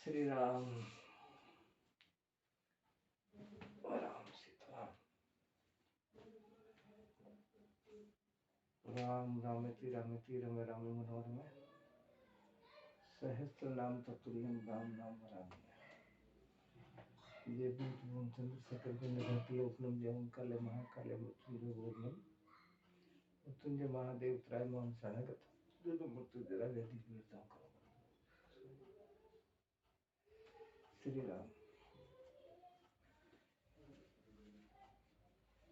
श्री राम। राम सीताराम। राम रामेति रामेति रमे रामे मनोरमे सहस्त्र नाम तत्तुल्यं राम नाम वरानने। ये दूत भूम चंद्र सकल बिंद धरती उपनम जयं काले महाकाले मृत्युंजय गोविंदम मृत्युंजय महादेव त्राय मोहन शरणगत दुर्गम मृत्यु जरा व्याधि पीड़िताओं करो। श्री राम।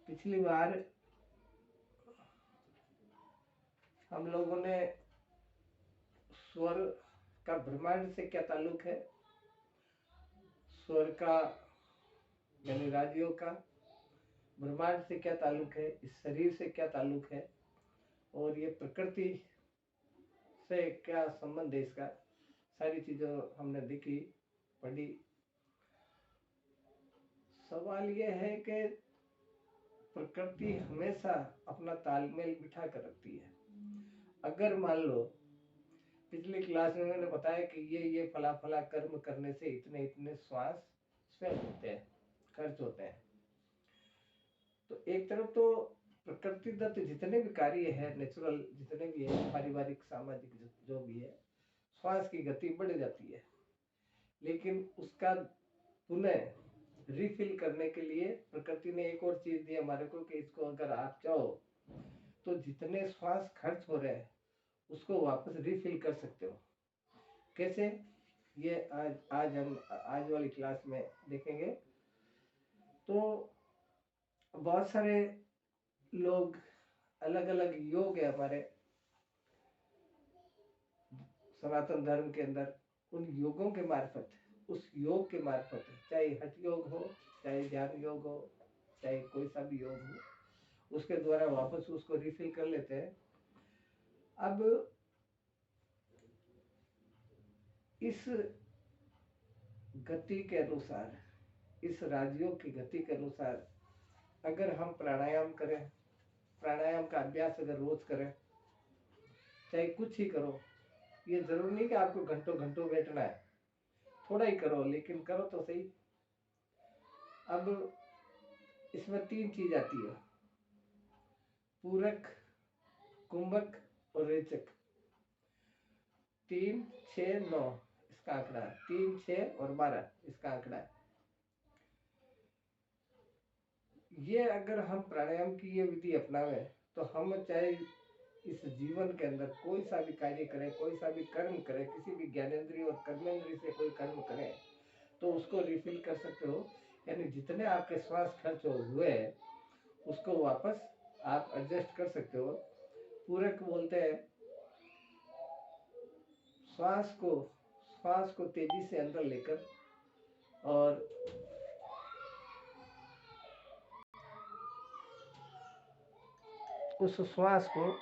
पिछली बार हम लोगों ने स्वर का ब्रह्मांड से क्या ताल्लुक है, स्वर का यानी राज्यों का ब्रह्मांड से क्या ताल्लुक है, इस शरीर से क्या ताल्लुक है और ये प्रकृति से क्या संबंध है, इसका सारी चीजों हमने देखी पढ़ी। सवाल ये है कि प्रकृति हमेशा अपना तालमेल बिठा कर रखती है। अगर मान लो पिछली क्लास में मैंने बताया कि ये फला फला कर्म करने से इतने इतने श्वास स्वयं होते हैं, खर्च होते हैं, तो एक तरफ तो प्रकृति दत्त जितने भी कार्य है, नेचुरल जितने भी है, पारिवारिक सामाजिक जो भी है, श्वास की गति बढ़ जाती है, लेकिन उसका पुनः रिफिल करने के लिए प्रकृति ने एक और चीज दी हमारे को कि इसको अगर आप चाहो तो जितने श्वास खर्च हो रहे हैं उसको वापस रिफिल कर सकते हो। कैसे, ये आज हम आज वाली क्लास में देखेंगे। तो बहुत सारे लोग, अलग अलग योग है हमारे सनातन धर्म के अंदर, उन योगों के मार्फत, उस योग के मार्फत, चाहे हठ योग हो, चाहे ध्यान योग हो, चाहे कोई सा भी योग हो, उसके द्वारा वापस उसको रिफिल कर लेते हैं। अब इस गति के अनुसार, इस राजयोग की गति के अनुसार अगर हम प्राणायाम करें, प्राणायाम का अभ्यास अगर रोज करें, चाहे कुछ ही करो, ये जरूरी नहीं कि आपको घंटों घंटों बैठना है, थोड़ा ही करो लेकिन करो तो सही। अब इसमें तीन चीज आती है, पूरक, कुंभक और रेचक। 3, 6, 9 इसका आंकड़ा है, 3, 6 और 12 इसका आंकड़ा है। ये अगर हम प्राणायाम की ये विधि अपनावे तो हम चाहे इस जीवन के अंदर कोई सा भी कार्य करें, कोई सा भी कर्म करें, किसी भी ज्ञानेंद्रिय और कर्मेंद्रिय से कोई कर्म करें तो उसको रिफिल कर सकते हो। यानी जितने आपके श्वास खर्च हुए हैं उसको वापस आप एडजस्ट कर सकते हो। पूरक बोलते हैं श्वास को तेजी से अंदर लेकर और उस श्वास को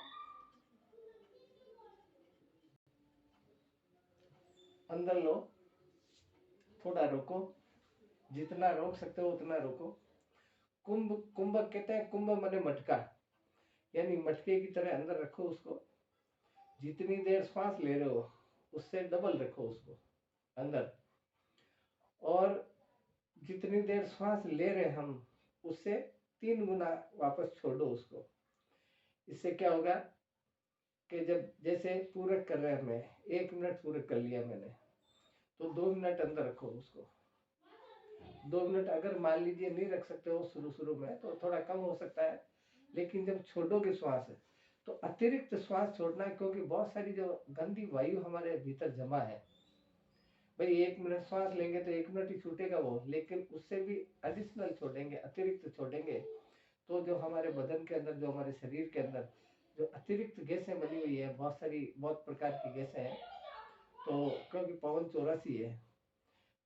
अंदर लो, थोड़ा रोको, जितना रोक सकते हो उतना रोको। कुंभक कहते हैं, कुंभ माने मटका, यानी मटके की तरह अंदर रखो उसको। जितनी देर श्वास ले रहे हो उससे डबल रखो उसको अंदर, और जितनी देर श्वास ले रहे हम उससे 3 गुना वापस छोड़ो उसको। इससे क्या होगा कि जब जैसे पूरक कर रहे हैं, हमें 1 मिनट पूरक कर लिया मैंने, तो 2 मिनट अंदर रखो उसको। 2 मिनट अगर मान लीजिए नहीं रख सकते हो शुरू में तो थोड़ा कम हो सकता है, लेकिन जब छोड़ोगे श्वास तो अतिरिक्त श्वास छोड़ना है, क्योंकि बहुत सारी जो गंदी वायु हमारे भीतर जमा है। भाई 1 मिनट श्वास लेंगे तो 1 मिनट ही छूटेगा वो, लेकिन उससे भी एडिशनल छोड़ेंगे, अतिरिक्त छोड़ेंगे तो जो हमारे बदन के अंदर, जो हमारे शरीर के अंदर जो अतिरिक्त गैसें बनी हुई है, बहुत सारी, बहुत प्रकार की गैसें हैं, तो क्योंकि पवन 84 है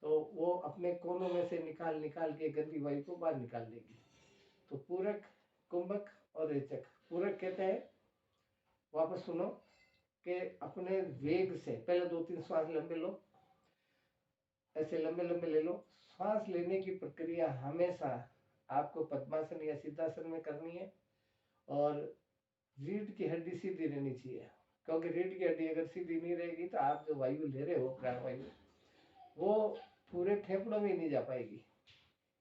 तो वो अपने कोनों में से निकाल निकाल के गंदी वायु को बाहर निकाल देगी। तो पूरक, कुंभक और रेचक। पूरक कहते हैं, वापस सुनो, कि अपने वेग से पहले 2-3 श्वास लंबे लो, ऐसे लंबे लंबे ले लो। श्वास लेने की प्रक्रिया हमेशा आपको पद्मासन या सिद्धासन में करनी है, और रीढ़ की हड्डी सीधी रहनी चाहिए, क्योंकि रीढ़ की हड्डी अगर सीधी नहीं रहेगी तो आप जो वायु ले रहे हो, प्राण वायु, वो पूरे फेफड़ों में नहीं जा पाएगी।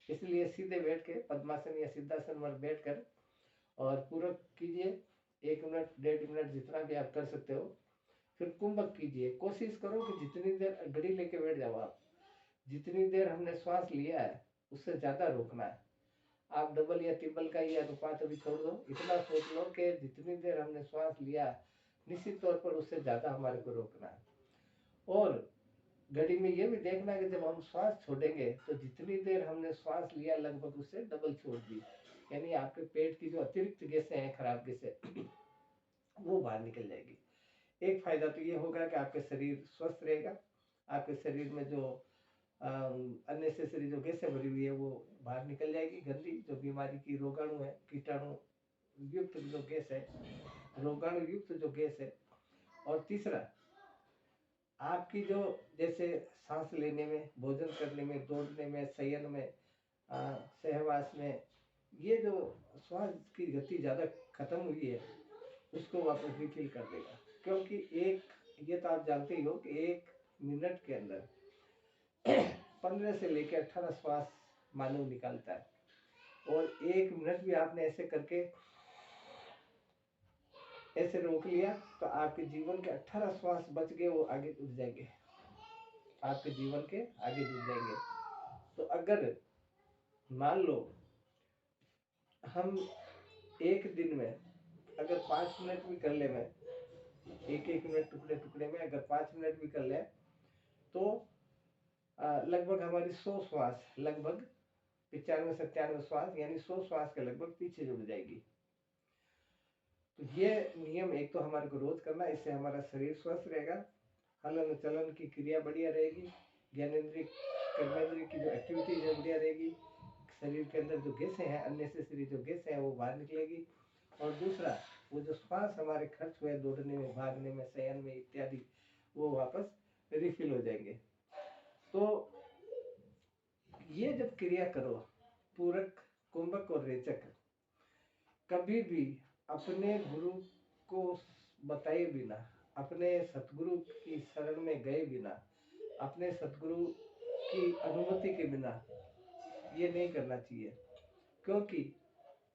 इसलिए सीधे बैठ के पद्मासन या सिद्धासन में बैठ कर और पूरक कीजिए, 1 मिनट 1.5 मिनट जितना भी आप कर सकते हो। फिर कुंभक कीजिए। कोशिश करो कि जितनी देर घड़ी लेके बैठ जाओ आप, जितनी देर हमने श्वास लिया है उससे ज्यादा रोकना है। आप डबल या ट्रिपल का ये अनुपात अभी छोड़ दो, इतना सोच लो कि जितनी देर हमने श्वास लिया निश्चित तौर पर उससे ज्यादा हमारे को रोकना है। और घड़ी में ये भी देखना है कि जब हम श्वास छोड़ेंगे तो जितनी देर हमने श्वास लिया लगभग उससे डबल छोड़ दी, यानी आपके पेट की जो अतिरिक्त गैसें हैं, खराब गैसें वो बाहर निकल जाएगी। एक फायदा तो ये होगा कि आपका शरीर स्वस्थ रहेगा, आपके शरीर में जो अननेसेसरी जो गैसें भरी हुई है वो बाहर निकल जाएगी, गंदी जो बीमारी की रोगाणु है, कीटाणु युक्त जो गैस है, रोगाणु युक्त जो गैस है। और तीसरा, आपकी जो जैसे सांस लेने में, भोजन करने में, दौड़ने में, शयन में, सहवास में, ये जो श्वास की गति ज़्यादा खत्म हुई है उसको वापस रिफिल कर देगा। क्योंकि ये तो आप जानते ही हो कि 1 मिनट के अंदर 15 से लेकर 18 श्वास मानव निकालता है। और 1 मिनट भी आपने ऐसे करके ऐसे रोक लिया तो आपके जीवन के 18 श्वास बच गए, वो आगे जुड़ जाएंगे, आपके जीवन के आगे जुड़ जाएंगे। तो अगर मान लो हम एक दिन में अगर 5 मिनट भी कर ले, मैं एक मिनट टुकड़े टुकड़े में अगर 5 मिनट भी कर ले तो लगभग हमारी 100 श्वास, लगभग 95-97 श्वास यानी 100 श्वास के लगभग पीछे जुड़ जाएगी। तो ये नियम एक तो हमारे को रोज करना, इससे हमारा शरीर स्वस्थ रहेगा, हलन चलन की क्रिया बढ़िया रहेगी, ज्ञानेंद्रिय कर्मेंद्रिय की जो एक्टिविटीज है बढ़िया रहेगी, शरीर के अंदर जो गैसें हैं, अननेसेसरी जो गैसें हैं वो बाहर निकलेगी। और दूसरा, वो जो श्वास हमारे खर्च हुए दौड़ने में, भागने में, शयन में इत्यादि, वो वापस रिफिल हो जाएंगे। तो ये जब क्रिया करो, पूरक, कुंभक और रेचक, कभी भी अपने गुरु को बताए बिना, अपने सतगुरु की शरण में गए बिना, अपने सतगुरु की अनुमति के बिना ये नहीं करना चाहिए। क्योंकि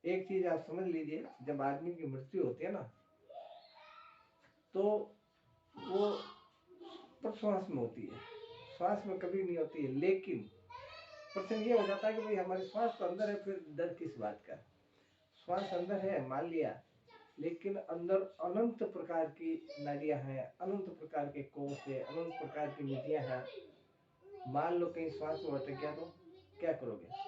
एक चीज आप समझ लीजिए, जब आदमी की मृत्यु होती है ना तो वो प्रश्वास में होती है, श्वास में कभी नहीं होती है। लेकिन प्रश्न ये हो जाता है कि भाई हमारे श्वास तो अंदर है, फिर डर किस बात का। श्वास अंदर है मान लिया, लेकिन अंदर अनंत प्रकार की नाड़ियां हैं, अनंत प्रकार के कोष है, अनंत प्रकार की निधियां हैं। मान लो कहीं श्वास में अटक गया तो क्या करोगे।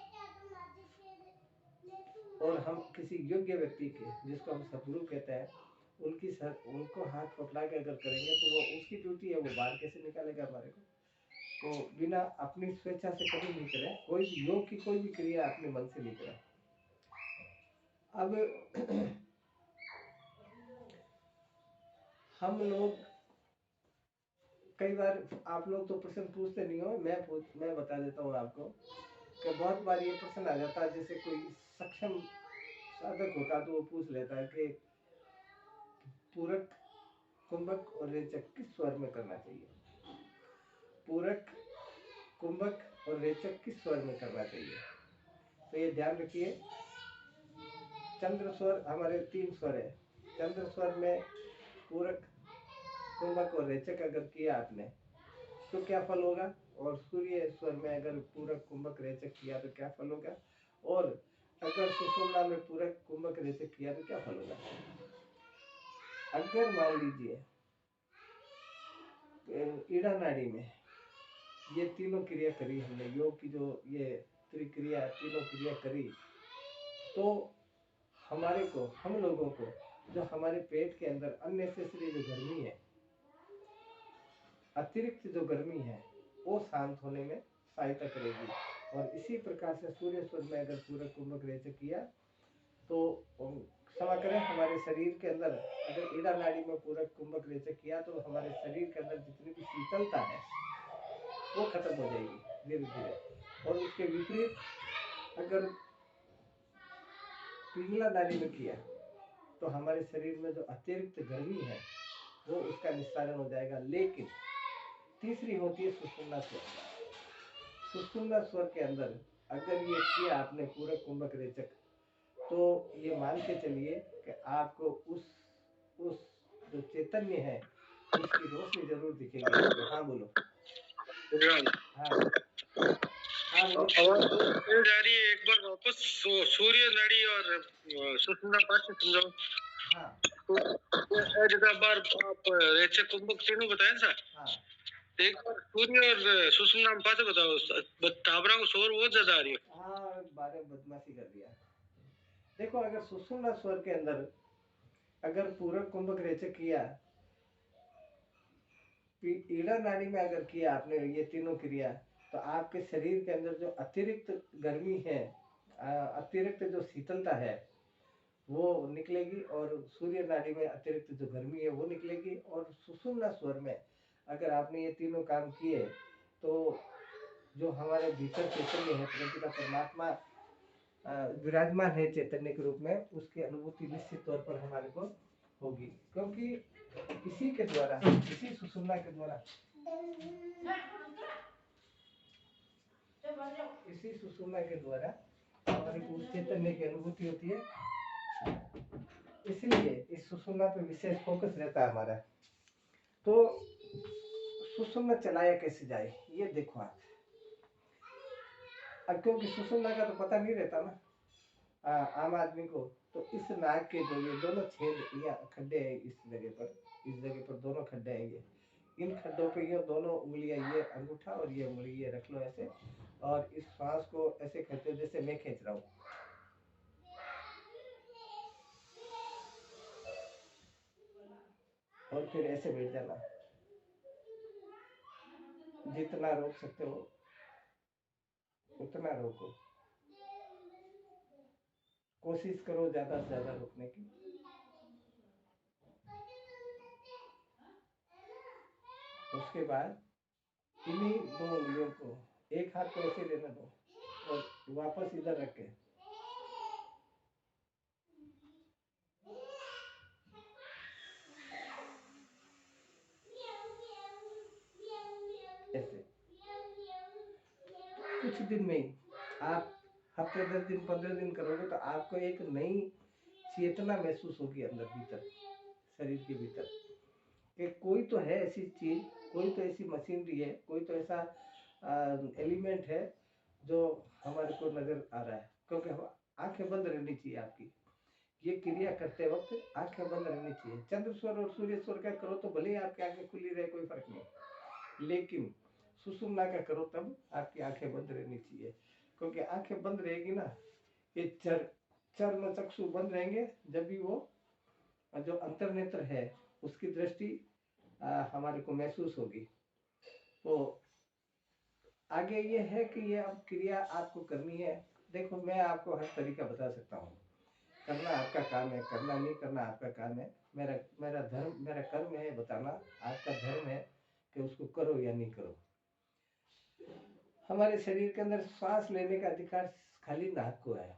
और हम किसी योग्य व्यक्ति के, जिसको हम सतगुरु कहते हैं, उनको हाथ पकड़ा के अगर करेंगे तो वो उसकी ड्यूटी है, वो बाहर कैसे निकालेगा हमारे को। तो बिना अपनी स्वेच्छा से कभी नहीं करें, कोई भी योग की कोई भी क्रिया अपने मन से नहीं करें। अब हम लोग कई बार, आप लोग तो प्रश्न पूछते नहीं हो, मैं बता देता हूँ आपको कि बहुत बार ये प्रश्न आ जाता है, जैसे कोई सक्षम साधक होता तो वो पूछ लेता है कि पूरक, कुंभक और रेचक किस स्वर में करना चाहिए। पूरक, कुंभक और रेचक किस स्वर में करना चाहिए। तो ये ध्यान रखिए, चंद्र स्वर हमारे 3 स्वर है। चंद्र स्वर में पूरक, कुंभक और रेचक अगर किया आपने तो क्या फल होगा, और सूर्य स्वर में अगर पूरक, कुंभक, रेचक किया तो क्या फल होगा, और अगर सुषुम्ना में पूरक, कुंभक, रेचक किया तो क्या फल होगा। अगर मान लीजिए ईड़ा नाड़ी में ये तीनों क्रिया करी हमने, योग की जो ये त्रिक्रिया, तीनों क्रिया करी, तो हमारे को, हम लोगों को जो हमारे पेट के अंदर अननेसेसरी जो गर्मी है, अतिरिक्त जो गर्मी है, वो शांत होने में सहायता करेगी। और इसी प्रकार से सूर्य स्वर में अगर पूरक, कुंभक, रेचक किया तो क्षमा करें, हमारे शरीर के अंदर अगर ईड़ा नाड़ी में पूरक, कुंभक, रेचक किया तो हमारे शरीर के अंदर जितनी भी शीतलता है वो खत्म हो जाएगी धीरे धीरे। और उसके विपरीत अगर पिंगला नाड़ी में किया तो हमारे शरीर में जो अतिरिक्त गर्मी है वो उसका निस्तारण हो जाएगा। लेकिन तीसरी होती है सुषुम्ना स्वर। सुषुम्ना स्वर के अंदर अगर ये किया आपने पूरा कुंभक रेचक, तो ये मान के चलिए कि आपको उस जो चैतन्य है उसकी रोशनी जरूर दिखेगी आपको। हाँ बोलो। हाँ हाँ बोलो। आवाज जा रही है, एक बार वापस सूर्य नाड़ी और सुषुम्ना पाठ से समझाओ। हाँ तो जगह बार आप रेचक कुंभक तीनों बताए सर। हाँ एक बार सूर्य और सुषुम्ना पाठ बताओ, टाबरा को शोर बहुत ज्यादा आ रही है। हाँ, बारे बदमाशी कर दिया। देखो, अगर सुषुम्ना स्वर के अंदर अगर पूरक कुंभक रेचक किया, ईड़ा नाड़ी में अगर किया आपने ये तीनों क्रिया, तो आपके शरीर के अंदर जो अतिरिक्त गर्मी है, अतिरिक्त जो शीतलता है वो निकलेगी, और सूर्य नाड़ी में अतिरिक्त जो गर्मी है वो निकलेगी। और सुषुम्ना स्वर में अगर आपने ये तीनों काम किए, तो जो हमारे भीतर चैतन्य है, प्रकृति का परमात्मा विराजमान है चैतन्य के रूप में, उसकी अनुभूति निश्चित तौर पर हमारे को होगी। क्योंकि इसी के द्वारा, इसी सुषुम्ना के द्वारा, इसी सुषुम्ना के द्वारा हमारे को चैतन्य की अनुभूति होती है। इसलिए इस सुषुम्ना पे विशेष फोकस रहता है हमारा। तो सुषुम्ना चलाया कैसे जाए, ये देखो आप। अब क्योंकि सुषुम्ना का तो पता नहीं रहता ना आम आदमी को, तो इस नाक के जो ये दोनों छेद या खड्डे हैं इस जगह पर दोनों खड्डे हैं, ये इन खड्डों पे ये दोनों उंगलियां, ये अंगूठा और ये उंगली ये रख लो ऐसे, और इस सांस को ऐसे खींचो जैसे मैं खींच रहा हूँ। और फिर ऐसे बैठ जाना, जितना रोक सकते हो उतना रोको, कोशिश करो ज्यादा से ज्यादा रोकने की। उसके बाद इन्हीं दो उंगलियों को, एक हाथ को ऐसे लेना दो और वापस इधर रख के ऐसे कुछ दिन में ही, आप हफ्ते 10 दिन 15 दिन करोगे तो आपको एक नई चेतना महसूस होगी अंदर भीतर, शरीर के भीतर, कि कोई तो है ऐसी चीज, कोई तो ऐसी मशीनरी है, कोई तो ऐसा एलिमेंट है जो हमारे को नजर आ रहा है। क्योंकि आंखें बंद रहनी चाहिए आपकी, ये क्रिया करते वक्त आंखें बंद रहनी चाहिए। चंद्र स्वर और सूर्य स्वर का करो तो भले ही आपकी आंखें खुली रहे, कोई फर्क नहीं, लेकिन सुषुम्ना का करो तब आपकी आंखें बंद रहनी चाहिए। क्योंकि आंखें बंद रहेगी ना, ये चर्म चक्षु बंद रहेंगे, जब भी वो जो अंतर्नेत्र है उसकी दृष्टि हमारे को महसूस होगी। तो आगे ये है कि ये अब क्रिया आपको करनी है। देखो, मैं आपको हर तरीका बता सकता हूँ, करना आपका काम है, करना नहीं करना आपका काम है। मेरा मेरा धर्म, मेरा कर्म है बताना, आपका धर्म है कि उसको करो या नहीं करो। हमारे शरीर के अंदर सांस लेने का अधिकार खाली नाक को है,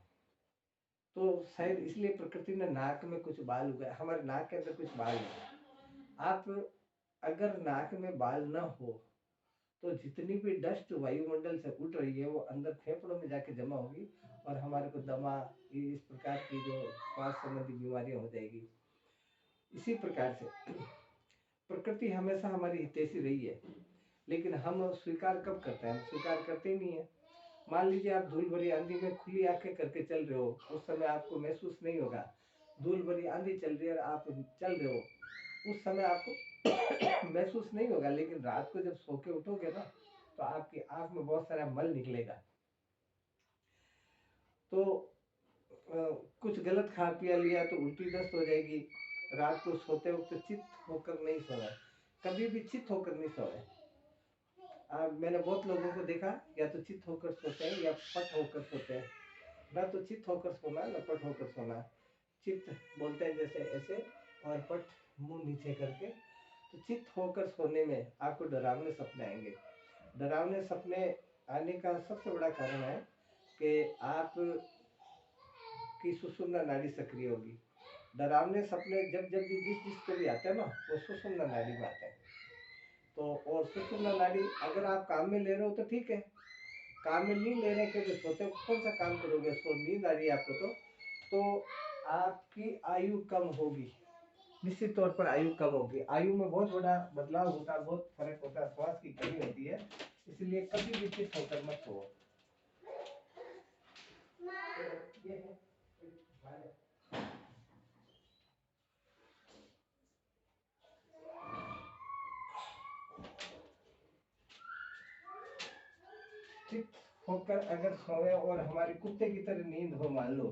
तो शायद इसलिए प्रकृति ने नाक में कुछ बाल उगाए, हमारे नाक के अंदर कुछ बाल है। आप अगर नाक में बाल न हो तो जितनी भी डस्ट वायुमंडल से उड़ रही है वो अंदर फेफड़ों में जाके जमा होगी, और हमारे को दमा, इस प्रकार की जो श्वास संबंधी बीमारियां हो जाएगी। इसी प्रकार से प्रकृति हमेशा हमारी हितैषी रही है, लेकिन हम स्वीकार कब करते हैं? हम स्वीकार करते ही नहीं है। मान लीजिए आप धूल भरी आंधी में खुली आंखें करके चल रहे हो, उस समय आपको महसूस नहीं होगा। धूल भरी आंधी चल रही है और आप चल रहे हो, उस समय आपको महसूस नहीं होगा। लेकिन रात को जब सो के उठोगे ना, तो आपकी आंख में बहुत सारा मल निकलेगा। तो कुछ गलत खा पिया लिया तो उल्टी दस्त हो जाएगी। रात को सोते वक्त चित होकर नहीं सोना, कभी भी चित होकर नहीं सोए। मैंने बहुत लोगों को देखा, या तो चित होकर सोते हैं या पट होकर सोते हैं। ना तो चित होकर सोना, ना पट होकर सोना। चित बोलते हैं जैसे ऐसे, और पट मुंह नीचे करके। तो चित होकर सोने में आपको डरावने सपने आएंगे। डरावने सपने आने का सबसे बड़ा कारण है कि आप की सुषुम्ना नाड़ी सक्रिय होगी। डरावने सपने जब जब भी जिसको भी आते हैं ना, वो सुषुम्ना नाड़ी में आते हैं। तो और सुषुम्ना नाड़ी अगर आप काम में ले रहे हो तो ठीक है, काम में नींद लेने के जो सोते हो कौन सा काम करोगे, सो नींद आ रही है आपको तो आपकी आयु कम होगी, निश्चित तौर पर आयु कम होगी। आयु में बहुत बड़ा बदलाव होता है, बहुत फर्क होता है, श्वास की कमी होती है, इसलिए कभी भी चित होकर मत हो। चित होकर अगर सोए और हमारे कुत्ते की तरह नींद हो मान लो,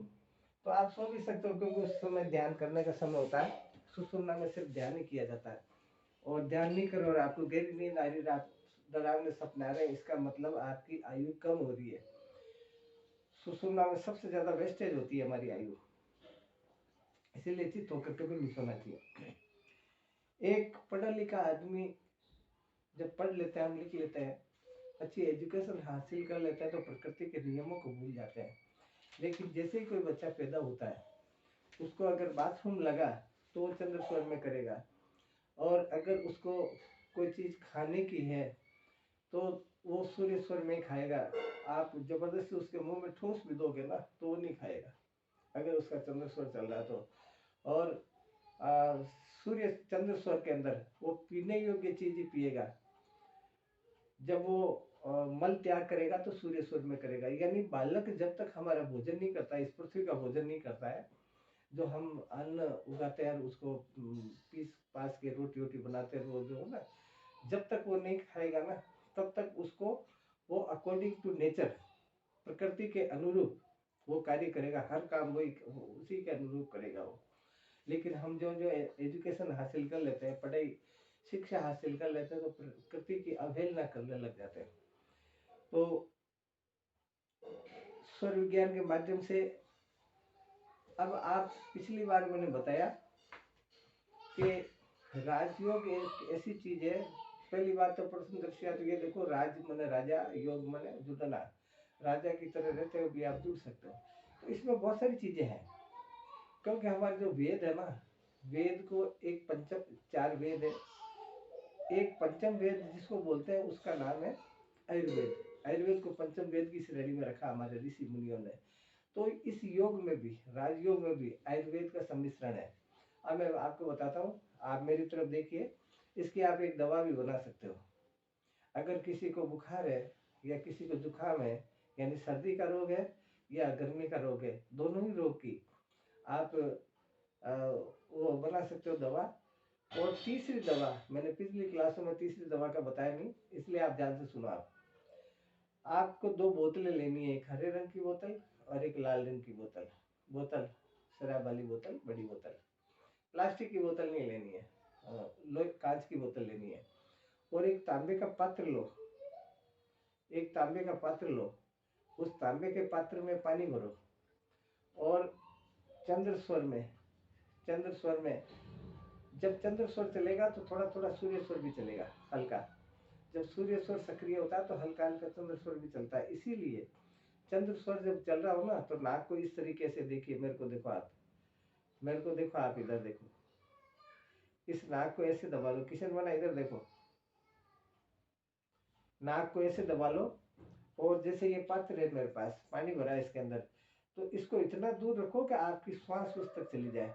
तो आप सो भी सकते हो, क्योंकि उस समय ध्यान करने का समय होता है। सुषुम्ना में सिर्फ ध्यान ही किया जाता है, और ध्यान नहीं करो और आपको गहरी नींद आ रही, रात डरावने सपने आ रहे हैं, इसका मतलब आपकी आयु कम हो रही है। सुषुम्ना में सबसे ज्यादा वेस्टेज होती है हमारी आयु, इसीलिए चित होकर कभी नहीं सोना चाहिए। एक पढ़ा लिखा आदमी जब पढ़ लेता है, हम लिख लेते हैं, अच्छी एजुकेशन हासिल कर लेता है, तो प्रकृति के नियमों को भूल जाते हैं। लेकिन जैसे ही कोई बच्चा पैदा होता है, उसको अगर बाथरूम लगा तो वो चंद्र स्वर में करेगा, और अगर उसको कोई चीज खाने की है तो वो सूर्य स्वर में खाएगा। आप जबरदस्ती उसके मुंह में ठूस भी दोगे ना तो वो नहीं खाएगा, अगर उसका चंद्र स्वर चल रहा है तो। और सूर्य चंद्र स्वर के अंदर वो पीने योग्य चीज ही पिएगा। जब वो मल त्याग करेगा तो सूर्य स्वर में करेगा। यानी बालक जब तक हमारा भोजन नहीं करता, इस पृथ्वी का भोजन नहीं करता है, जो हम अन्न उगाते हैं उसको पीस पास के रोटी वोटी बनाते हैं वो जो ना, जब तक वो नहीं खाएगा ना तब तक उसको वो अकॉर्डिंग टू नेचर, प्रकृति के अनुरूप वो कार्य करेगा, हर काम वही उसी के अनुरूप करेगा वो। लेकिन हम जो जो एजुकेशन हासिल कर लेते हैं, पढ़ाई शिक्षा हासिल कर लेते हैं, तो प्रकृति की अवहेलना करने लग जाते हैं। तो स्वर विज्ञान के माध्यम से अब आप, पिछली बार मैंने बताया कि राजयोग एक ऐसी चीज है। पहली बात तो प्रथम दृष्टिया तो ये देखो, राज माने राजा, योग माने जुड़ना, राजा की तरह रहते हो भी आप जुड़ सकते हो। तो इसमें बहुत सारी चीजें हैं, क्योंकि हमारे जो वेद है ना, वेद को एक पंचम, चार वेद है, एक पंचम वेद जिसको बोलते हैं उसका नाम है आयुर्वेद। आयुर्वेद को पंचम वेद की श्रेणी में रखा हमारे ऋषि मुनियों ने। तो इस योग में भी, राजयोग में भी आयुर्वेद का सम्मिश्रण है। अब मैं आपको बताता हूँ, आप मेरी तरफ देखिए, इसकी आप एक दवा भी बना सकते हो। अगर किसी को बुखार है या किसी को जुकाम है, यानी सर्दी का रोग है या गर्मी का रोग है, दोनों ही रोग की आप वो बना सकते हो दवा। और तीसरी दवा, मैंने पिछली क्लासों में तीसरी दवा का बताया नहीं, इसलिए आप ध्यान से सुनो। आपको दो बोतलें लेनी है, एक हरे रंग की बोतल और एक लाल रंग की बोतल। बोतल शराब वाली बोतल, बड़ी बोतल, प्लास्टिक की बोतल नहीं लेनी है, लो कांच की बोतल लेनी है। और एक तांबे का पात्र लो, एक तांबे का पात्र लो, उस तांबे के पात्र में पानी भरो, और चंद्र स्वर में, चंद्र स्वर में जब चंद्र स्वर चलेगा तो थोड़ा थोड़ा सूर्य स्वर भी चलेगा हल्का। जब सूर्य स्वर सक्रिय होता है तो हल्का हल्का चंद्र स्वर भी चलता है। इसीलिए चंद्र स्वर जब चल रहा हो ना, तो नाक को इस तरीके से देखिए, मेरे को देखो आप, मेरे को देखो, आप इधर देखो, इस नाक को ऐसे दबा लो, किशन बना इधर देखो, नाक को ऐसे दबा लो। और जैसे ये पात्र है मेरे पास, पानी भरा है इसके अंदर, तो इसको इतना दूर रखो कि आपकी श्वास उस तक चली जाए।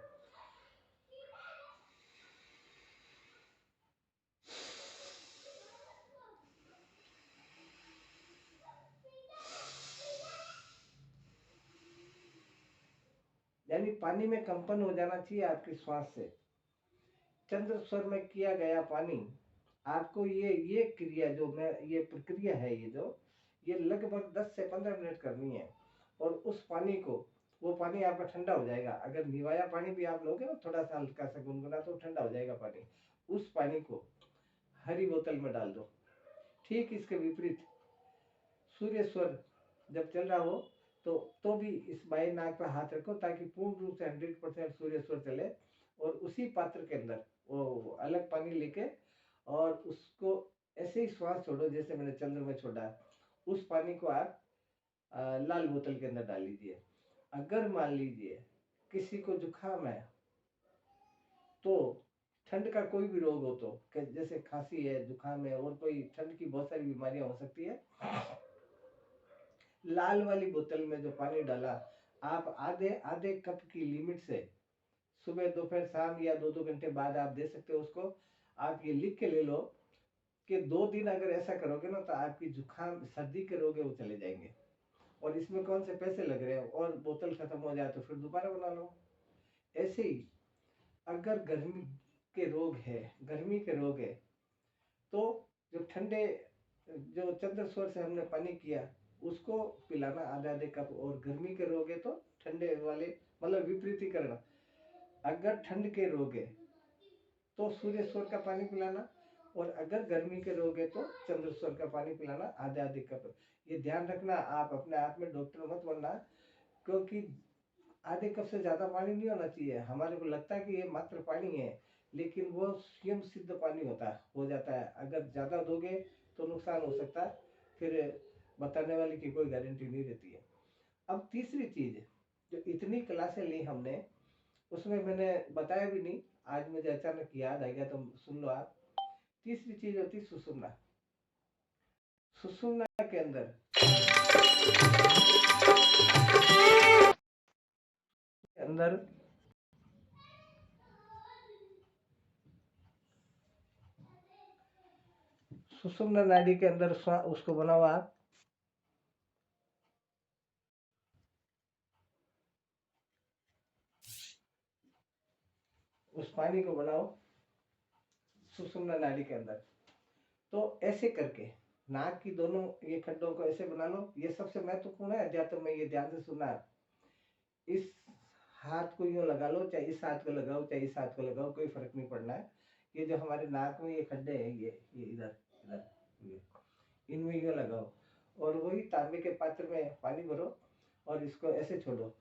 यानी पानी में कंपन हो जाना चाहिए आपकी श्वास से। चंद्र स्वर में किया गया पानी, आपको ये क्रिया जो मैं, ये प्रक्रिया है, ये लगभग 10 से 15 मिनट करनी है। और उस पानी को, वो पानी आपका ठंडा हो जाएगा। अगर निवाया पानी भी आप लोगे ना, थोड़ा सा हल्का सा गुनगुना, तो ठंडा हो जाएगा पानी। उस पानी को हरी बोतल में डाल दो। ठीक इसके विपरीत, सूर्य स्वर जब चल रहा हो तो भी इस बाएं नाक पर हाथ रखो, ताकि पूर्ण रूप से 100% सूर्य स्वर चले। और उसी पात्र के अंदर वो अलग पानी लेके, और उसको ऐसे ही श्वास छोड़ो जैसे मैंने चंद्र में छोड़ा। उस पानी को आप लाल बोतल के अंदर डाल लीजिए। अगर मान लीजिए किसी को जुकाम है, तो ठंड का कोई भी रोग हो, तो जैसे खांसी है, जुकाम है, और कोई ठंड की बहुत सारी बीमारियां हो सकती है, लाल वाली बोतल में जो पानी डाला, आप आधे आधे कप की लिमिट से सुबह दोपहर शाम या 2-2 घंटे बाद आप दे सकते हो उसको। आप ये लिख के ले लो कि 2 दिन अगर ऐसा करोगे ना तो आपकी जुकाम सर्दी के रोग है वो चले जाएंगे। और इसमें कौन से पैसे लग रहे हैं, और बोतल खत्म हो जाए तो फिर दोबारा बना लो। ऐसे ही अगर गर्मी के रोग है तो जो ठंडे जो चंद्रसौर से हमने पानी किया उसको पिलाना आधे आधे कप, और गर्मी के रोग है तो ठंडे वाले, मतलब विपरीतीकरण। अगर ठंड के रोग है तो सूर्य स्वर का पानी पिलाना, और अगर गर्मी के रोग है तो चंद्र स्वर का पानी पिलाना आधे आधे कप। ये ध्यान रखना, आप अपने आप में डॉक्टर मत बनना, क्योंकि आधे कप से ज्यादा पानी नहीं होना चाहिए। हमारे को लगता है कि ये मात्र पानी है, लेकिन वो स्वयं सिद्ध पानी हो जाता है। अगर ज्यादा दोगे तो नुकसान हो सकता है, फिर बताने वाले की कोई गारंटी नहीं रहती है। अब तीसरी चीज, जो इतनी क्लासें ली हमने उसमें मैंने बताया भी नहीं, आज मुझे अचानक याद आ गया तो सुन लो आप। तीसरी चीज होती सुषुम्ना। सुषुम्ना के अंदर अंदर सुषुम्ना नाड़ी के अंदर उसको बनाओ आप। उस पानी को बनाओ सुषुम्ना नाड़ी के अंदर। तो ऐसे करके नाक की दोनों ये खड्डों को ऐसे बना लो। ये सबसे महत्वपूर्ण है अध्यात्म में, ये ध्यान से सुनना। इस हाथ को यूं लगा लो, चाहे इस हाथ को लगाओ चाहे इस हाथ को लगाओ, कोई फर्क नहीं पड़ना है। ये जो हमारे नाक में ये खड्डे हैं, ये इधर इधर, ये इनमें यूं लगाओ, और वही तांबे के पात्र में पानी भरो और इसको ऐसे छोड़ो।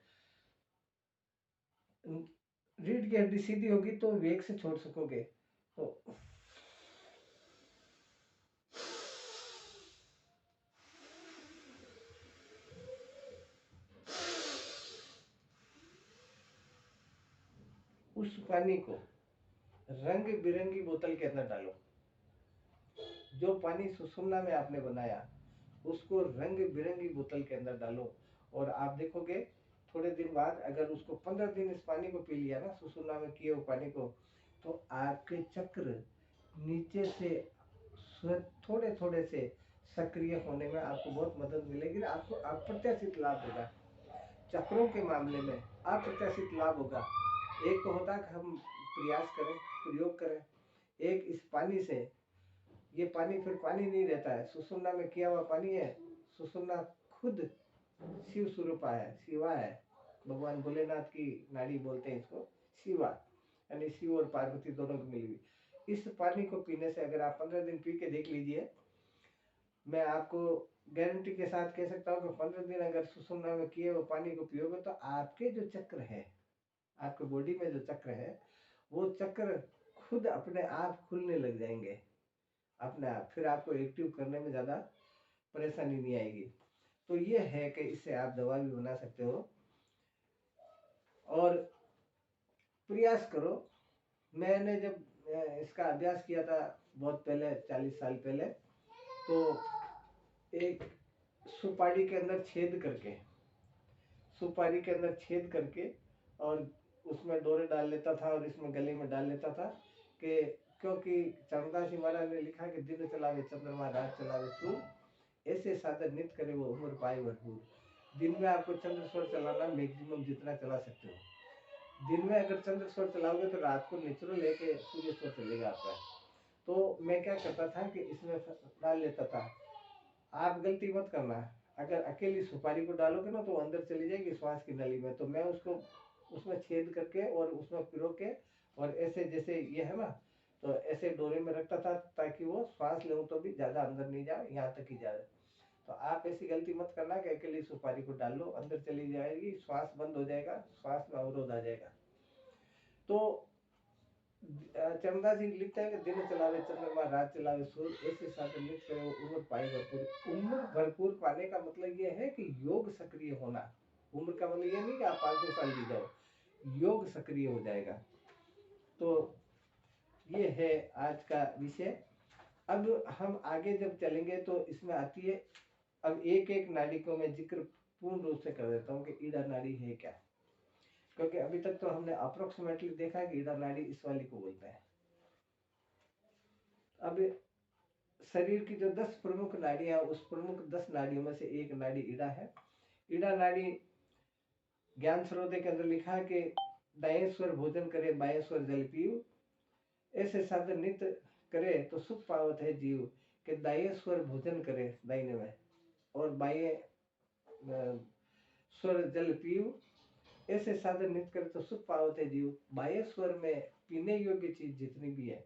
रीढ़ की हड्डी सीधी होगी तो वेग से छोड़ सकोगे। तो उस पानी को रंग बिरंगी बोतल के अंदर डालो। जो पानी सुषुम्ना में आपने बनाया उसको रंग बिरंगी बोतल के अंदर डालो, और आप देखोगे थोड़े दिन बाद, अगर उसको 15 दिन इस पानी को पी लिया ना, सुषुम्ना में किए हुए पानी को, तो आपके चक्र नीचे से थोड़े थोड़े से सक्रिय होने में आपको बहुत मदद मिलेगी। आपको अप्रत्याशित लाभ होगा। चक्रों के मामले में अप्रत्याशित लाभ होगा। एक तो होता है कि हम प्रयास करें, प्रयोग करें। एक इस पानी से, ये पानी फिर पानी नहीं रहता है, सुषुम्ना में किया हुआ पानी है। सुषुम्ना खुद शिव स्वरूपा है, शिवा है। भगवान भोलेनाथ की नाड़ी बोलते हैं इसको, शिवा, यानी शिव और पार्वती दोनों की मिली हुई। इस पानी को पीने से अगर आप 15 दिन पी के देख लीजिए, मैं आपको गारंटी के साथ कह सकता हूँ कि 15 दिन अगर सुषुम्ना में किए हुए पानी को पियोगे तो आपके जो चक्र है, आपके बॉडी में जो चक्र है, वो चक्र खुद अपने आप खुलने लग जाएंगे अपने आप। फिर आपको एक्टिव करने में ज़्यादा परेशानी नहीं आएगी। तो ये है कि इससे आप दवा भी बना सकते हो, और प्रयास करो। मैंने जब इसका अभ्यास किया था बहुत पहले, 40 साल पहले, तो एक सुपारी के अंदर छेद करके, सुपारी के अंदर छेद करके और उसमें डोरे डाल लेता था और इसमें गले में डाल लेता था, कि क्योंकि चरणदास जी महाराज ने लिखा कि दिन चलावे चंद्रमा रात चलावे सूर, ऐसे साधन नित करे वो उम्र पाए भरपूर। दिन में आपको चंद्र स्वर चलाना मैक्सिमम जितना चला सकते हो। दिन में अगर चंद्र स्वर चलाओगे तो रात को नेचुरल है कि सूर्य स्वर चलेगा आपका। तो मैं क्या करता था कि इसमें डाल लेता था। आप गलती मत करना, अगर अकेली सुपारी को डालोगे ना तो अंदर चली जाएगी श्वास की नली में। तो मैं उसको उसमें छेद करके और उसमें पिरो के, और ऐसे जैसे ये है ना, तो ऐसे डोरे में रखता था ताकि वो श्वास लूँ तो भी ज़्यादा अंदर नहीं जाए, यहाँ तक ही जाए। तो आप ऐसी गलती मत करना कि अकेली सुपारी को डाल लो, अंदर चली जाएगी, श्वास बंद हो जाएगा, श्वास में अवरोध आ जाएगा। तो चंदा जी लिखता है कि दिन चलावे चंद्रमा रात चलावे सूर्य, ऐसे साधन नित करे उम्र पाए भरपूर। उम्र भरपूर पाने का मतलब ये है कि योग सक्रिय होना। उम्र का मतलब ये नहीं कि आप 500 साल जी जाओ, योग सक्रिय हो जाएगा। तो ये है आज का विषय। अब हम आगे जब चलेंगे तो इसमें आती है अब एक एक नाड़ी को मैं जिक्र पूर्ण रूप से कर देता हूँ कि ईड़ा नाड़ी है क्या, क्योंकि अभी तक तो हमने अप्रोक्सीमेटली देखा है कि ईड़ा नाड़ी इस वाली को बोलते हैं। अब शरीर की जो 10 प्रमुख नाड़ियां, उस प्रमुख 10 नाड़ियों में से एक नाड़ी ईड़ा है। ईड़ा नाड़ी ज्ञान सर्वोदय के अंदर लिखा है कि दाएं स्वर भोजन करे बाएं स्वर जल पीऊ, ऐसे साधन नित्य करे तो सुख पावत है जीव, कि दाएं स्वर भोजन करे दाहिने में और बाएं स्वर जल पीऊ, ऐसे साधन नित्य करे तो सुख पावत है जीव। बाएं स्वर में पीने योग्य चीज जितनी भी है,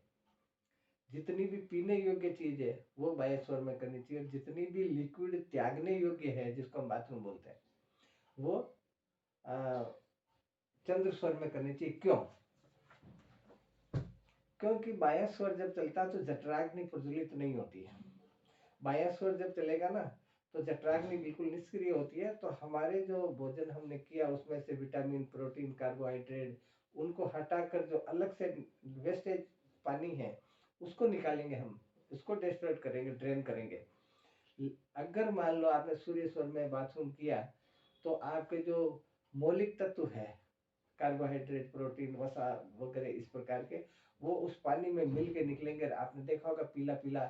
जितनी भी पीने योग्य चीज है वो बाएं स्वर में करनी चाहिए, और जितनी भी लिक्विड त्यागने योग्य है जिसको हम बाथरूम बोलते हैं वो चंद्र स्वर में करनी चाहिए। क्यों? क्योंकि बायां स्वर जब चलता है तो जठराग्नि प्रज्वलित नहीं होती है। बायां स्वर जब चलेगा ना तो जठराग्नि बिल्कुल निष्क्रिय होती है, तो हमारे जो भोजन हमने किया उसमें से विटामिन, प्रोटीन, कार्बोहाइड्रेट उनको हटाकर जो अलग से वेस्टेज पानी है उसको निकालेंगे, हम उसको डिस्ट्रॉय करेंगे, ड्रेन करेंगे। अगर मान लो आपने सूर्य स्वर में बाथरूम किया तो आपके जो मौलिक तत्व है, कार्बोहाइड्रेट, प्रोटीन, वसा वगैरह इस प्रकार के, वो उस पानी में मिल के निकलेंगे। आपने देखा होगा पीला पीला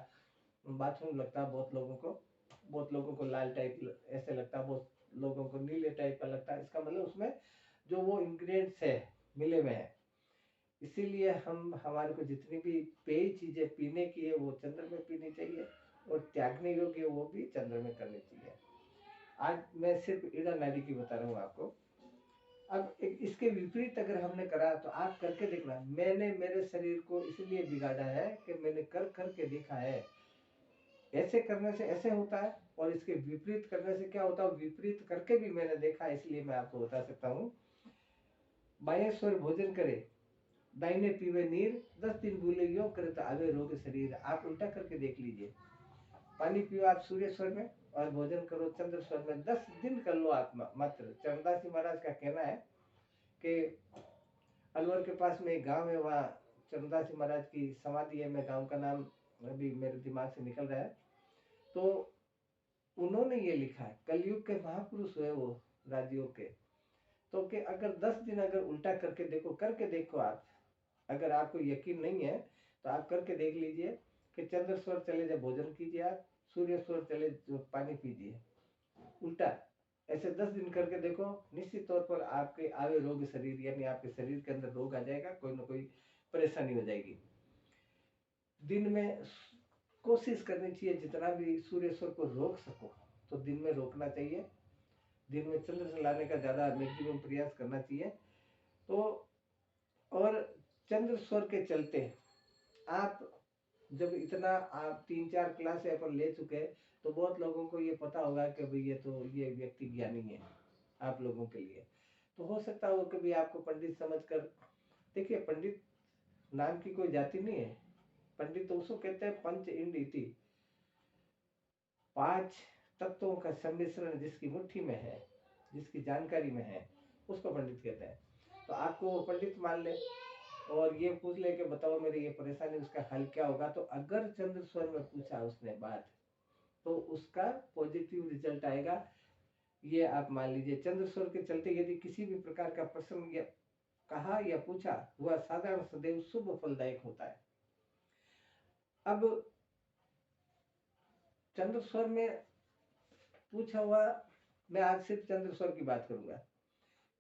बाथरूम लगता है बहुत लोगों को, बहुत लोगों को लाल टाइप ऐसे लगता है, बहुत लोगों को नीले टाइप का लगता है। इसका मतलब उसमें जो वो इंग्रेडिएंट्स है मिले हुए हैं। इसीलिए हमारे को जितनी भी पेय चीजें पीने की है वो चंद्र में पीनी चाहिए, और त्यागने योग्य वो भी चंद्र में करनी चाहिए। आज मैं सिर्फ ईड़ा नाड़ी की बता रहा हूँ आपको। अब इसके विपरीत अगर हमने करा तो आप करके देखना। मैंने मेरे शरीर को इसलिए बिगाड़ा है कि मैंने कर करके देखा है, ऐसे करने से ऐसे होता है और इसके विपरीत करने से क्या होता है, विपरीत करके भी मैंने देखा, इसलिए मैं आपको बता सकता हूँ। बाएं स्वर भोजन करे दाहिने पीवे नीर, 10 दिन भूले योग करे तो आवे रोग शरीर। आप उल्टा करके देख लीजिए, पानी पियो आप सूर्य स्वर में और भोजन करो चंद्र स्वर में, 10 दिन कर लो आप मात्र। चरणदास जी महाराज का कहना है कि अलवर के पास में एक गांव है, वहाँ चरणदास जी महाराज की समाधि है। मैं गांव का नाम अभी मेरे दिमाग से निकल रहा है। तो उन्होंने ये लिखा है, कलयुग के महापुरुष हुए वो राजयोग के, तो कि अगर 10 दिन अगर उल्टा करके देखो, करके देखो आप, अगर आपको यकीन नहीं है तो आप करके देख लीजिए कि चंद्र स्वर चले जब भोजन कीजिए आप, सूर्य स्वर चले जो पानी पीजिए, उल्टा ऐसे 10 दिन करके देखो, निश्चित तौर पर आपके आवे रोग शरीर, यानी आपके शरीर के अंदर रोग आ जाएगा, कोई ना कोई परेशानी हो जाएगी। दिन में कोशिश करनी चाहिए जितना भी सूर्य स्वर को रोक सको तो दिन में रोकना चाहिए, दिन में चंद्र चलाने का ज्यादा मैक्सिमम प्रयास करना चाहिए। तो और चंद्र स्वर के चलते आप जब इतना आप 3-4 क्लास अपन ले चुके हैं तो बहुत लोगों को ये पता होगा कि भाई ये व्यक्ति ज्ञानी है। आप लोगों के लिए तो हो सकता है वो कभी आपको पंडित समझकर, देखिए पंडित नाम की कोई जाति नहीं है। पंडित तो उसको कहते हैं पंच इंड इति, 5 तत्वों का सम्मिश्रण जिसकी मुट्ठी में है, जिसकी जानकारी में है, उसको पंडित कहते हैं। तो आपको वो पंडित मान ले और ये पूछ ले कि बताओ मेरी ये परेशानी, उसका हल क्या होगा, तो अगर चंद्र स्वर में पूछा उसने बात तो उसका पॉजिटिव रिजल्ट आएगा, ये आप मान लीजिए। चंद्र स्वर के चलते यदि किसी भी प्रकार का प्रश्न या कहा या पूछा, वह साधारण सदैव शुभ फलदायक होता है। अब चंद्र स्वर में पूछा हुआ, मैं आज सिर्फ चंद्र स्वर की बात करूंगा।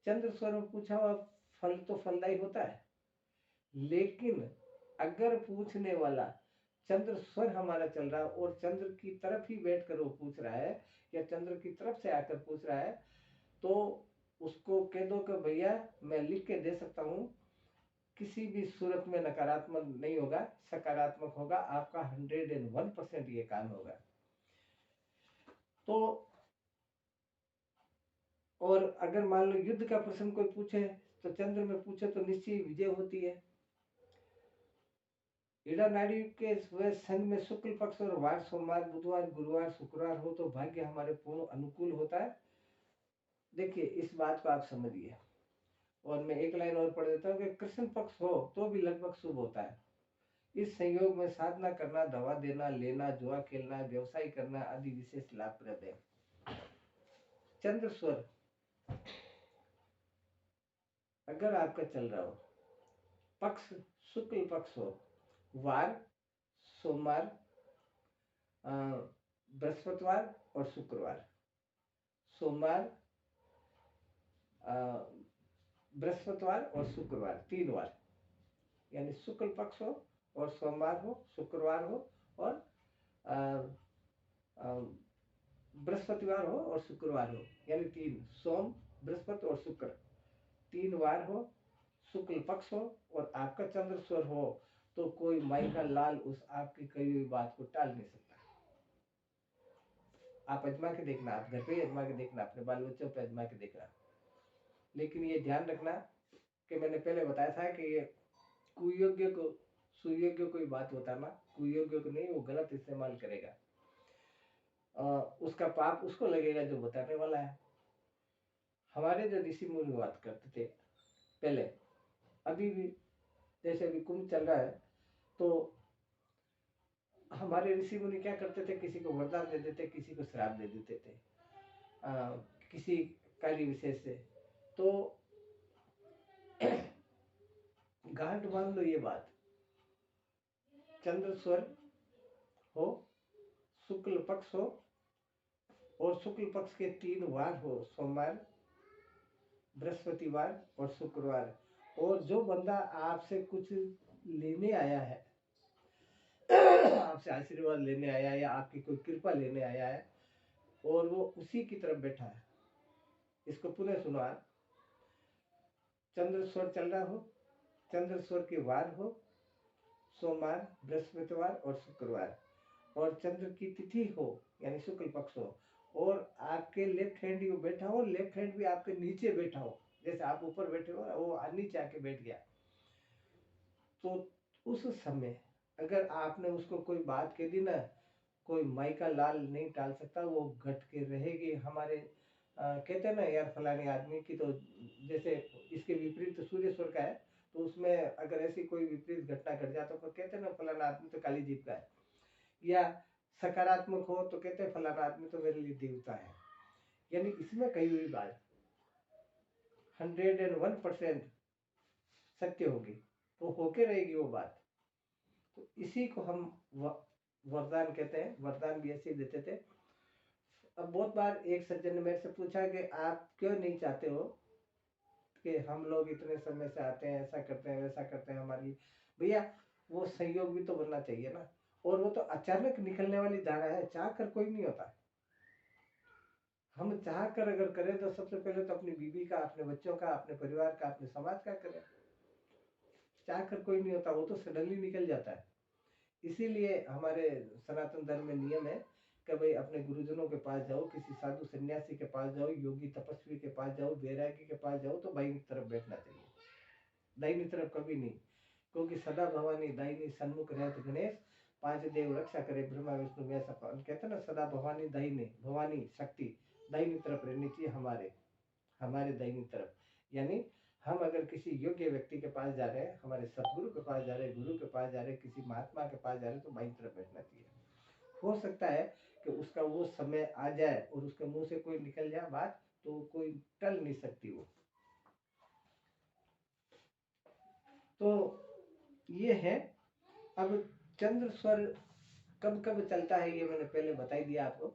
चंद्र स्वर में पूछा हुआ फल तो फलदायी होता है, लेकिन अगर पूछने वाला चंद्र स्वर हमारा चल रहा है और चंद्र की तरफ ही बैठकर वो पूछ रहा है या चंद्र की तरफ से आकर पूछ रहा है, तो उसको कह दो कि भैया मैं लिख के दे सकता हूँ, किसी भी सूरत में नकारात्मक नहीं होगा, सकारात्मक होगा, आपका 101% ये काम होगा। तो और अगर मान लो युद्ध का प्रश्न कोई पूछे तो चंद्र में पूछे तो निश्चय विजय होती है। ईड़ा नाड़ी के संग में शुक्ल पक्ष और वार, सोमवार, बुधवार, गुरुवार, शुक्रवार हो तो भाग्य हमारे पूर्ण अनुकूल होता है। देखिए इस बात को आप समझिए, और मैं एक लाइन और पढ़ देता हूँ कि कृष्ण पक्ष हो तो भी लगभग शुभ होता है। इस संयोग में साधना करना, दवा देना, लेना, जुआ खेलना, व्यवसाय करना आदि विशेष लाभप्रद है। चंद्र स्वर अगर आपका चल रहा हो, पक्ष शुक्ल पक्ष हो, वार, सोमवार, बृहस्पतिवार और शुक्रवार, सोमवार, बृहस्पतिवार और शुक्रवार, 3 बार, यानी शुक्ल पक्ष हो और सोमवार हो, शुक्रवार हो और बृहस्पतिवार हो और शुक्रवार हो, यानी 3, सोम, बृहस्पति और शुक्र, 3 बार हो, शुक्ल पक्ष हो और आपका चंद्र स्वर हो, तो कोई माई का लाल उस आपकी कही हुई बात को टाल नहीं सकता। आप अजमा के देखना, आप घर पे ही अजमा के देखना, अपने बाल बच्चों पे अजमा के देखना। लेकिन ये ध्यान रखना कि मैंने पहले बताया था कि ये कुयोग्य को सुयोग्य कोई बात बताना, कुयोग्य को नहीं, वो गलत इस्तेमाल करेगा, उसका पाप उसको लगेगा जो बताने वाला है। हमारे जो ऋषि मुनि बात करते थे पहले, अभी भी जैसे अभी कुंभ चल रहा है, तो हमारे ऋषि मुनि क्या करते थे, किसी को वरदान दे देते, किसी को श्राप दे देते थे, किसी कार्य विशेष से। तो गांठ बांध लो ये बात, चंद्र स्वर हो, शुक्ल पक्ष हो और शुक्ल पक्ष के 3 वार हो, सोमवार, बृहस्पतिवार और शुक्रवार, और जो बंदा आपसे कुछ लेने आया है, आपसे आशीर्वाद लेने आया है या आपकी कोई कृपा लेने आया है और वो उसी की तरफ बैठा है, इसको पुनः सुनो आप, चंद्र स्वर चल रहा हो, चंद्र स्वर के वार हो, सोमवार, बृहस्पतिवार और शुक्रवार, और चंद्र की तिथि हो यानी शुक्ल पक्ष हो, और आपके लेफ्ट हैंड ही बैठा हो, लेफ्ट हैंड भी आपके नीचे बैठा हो, जैसे आप ऊपर बैठे हो वो नीचे आके बैठ गया, तो उस समय अगर आपने उसको कोई बात कह दी ना, कोई माई का लाल नहीं टाल सकता, वो घट के रहेगी। हमारे कहते हैं ना यार फलाने आदमी की, तो जैसे इसके विपरीत तो सूर्य स्वर का है, तो उसमें अगर ऐसी कोई विपरीत घटना घट जाए तो कहते हैं ना फलाना आदमी तो काली जीप का है, या सकारात्मक हो तो कहते हैं फलाना आदमी तो मेरे लिए देवता है। यानी इसमें कही हुई बात 101% सत्य होगी, तो होके रहेगी वो बात। तो इसी को हम वरदान कहते हैं, वरदान भी ऐसे देते थे। अब बहुत बार एक सज्जन ने मेरे से पूछा कि आप क्यों नहीं चाहते हो कि हम लोग इतने समय से आते हैं, ऐसा करते हैं, वैसा करते हैं, हमारी भैया वो संयोग भी तो बनना चाहिए ना, और वो तो अचानक निकलने वाली धारा है, चाह कर कोई नहीं होता। हम चाह कर अगर करें तो सबसे पहले तो अपनी बीवी का, अपने बच्चों का, अपने परिवार का, अपने समाज का करें। चाह कर कोई नहीं होता, वो तो सडनली निकल जाता है। इसीलिए हमारे सनातन धर्म में नियम है कि भाई अपने गुरुजनों के पास जाओ, किसी साधु सन्यासी के पास जाओ, योगी तपस्वी के पास जाओ, वैरागी के पास जाओ, तो बाईं तरफ बैठना चाहिए, दाहिनी तरफ कभी नहीं, क्योंकि सदा भवानी दाहिनी सन्मुख रहत गणेश, 5 देव रक्षा करे ब्रह्मा विष्णु महेश। कहते हैं ना सदा भवानी दाहिनी, भवानी शक्ति दाहिनी तरफ रहनी चाहिए, हमारे दाहिनी तरफ। यानी हम अगर किसी योग्य व्यक्ति के पास जा रहे हैं, हमारे सदगुरु के पास जा रहे हैं, गुरु के पास जा रहे हैं, किसी महात्मा के पास जा रहे हैं, तो बाईं तरफ बैठना चाहिए। हो सकता है कि उसका वो समय आ जाए और उसके मुंह से कोई निकल जाए बात, तो कोई टल नहीं सकती वो। तो ये है। अब चंद्र स्वर कब कब चलता है ये मैंने पहले बता ही दिया आपको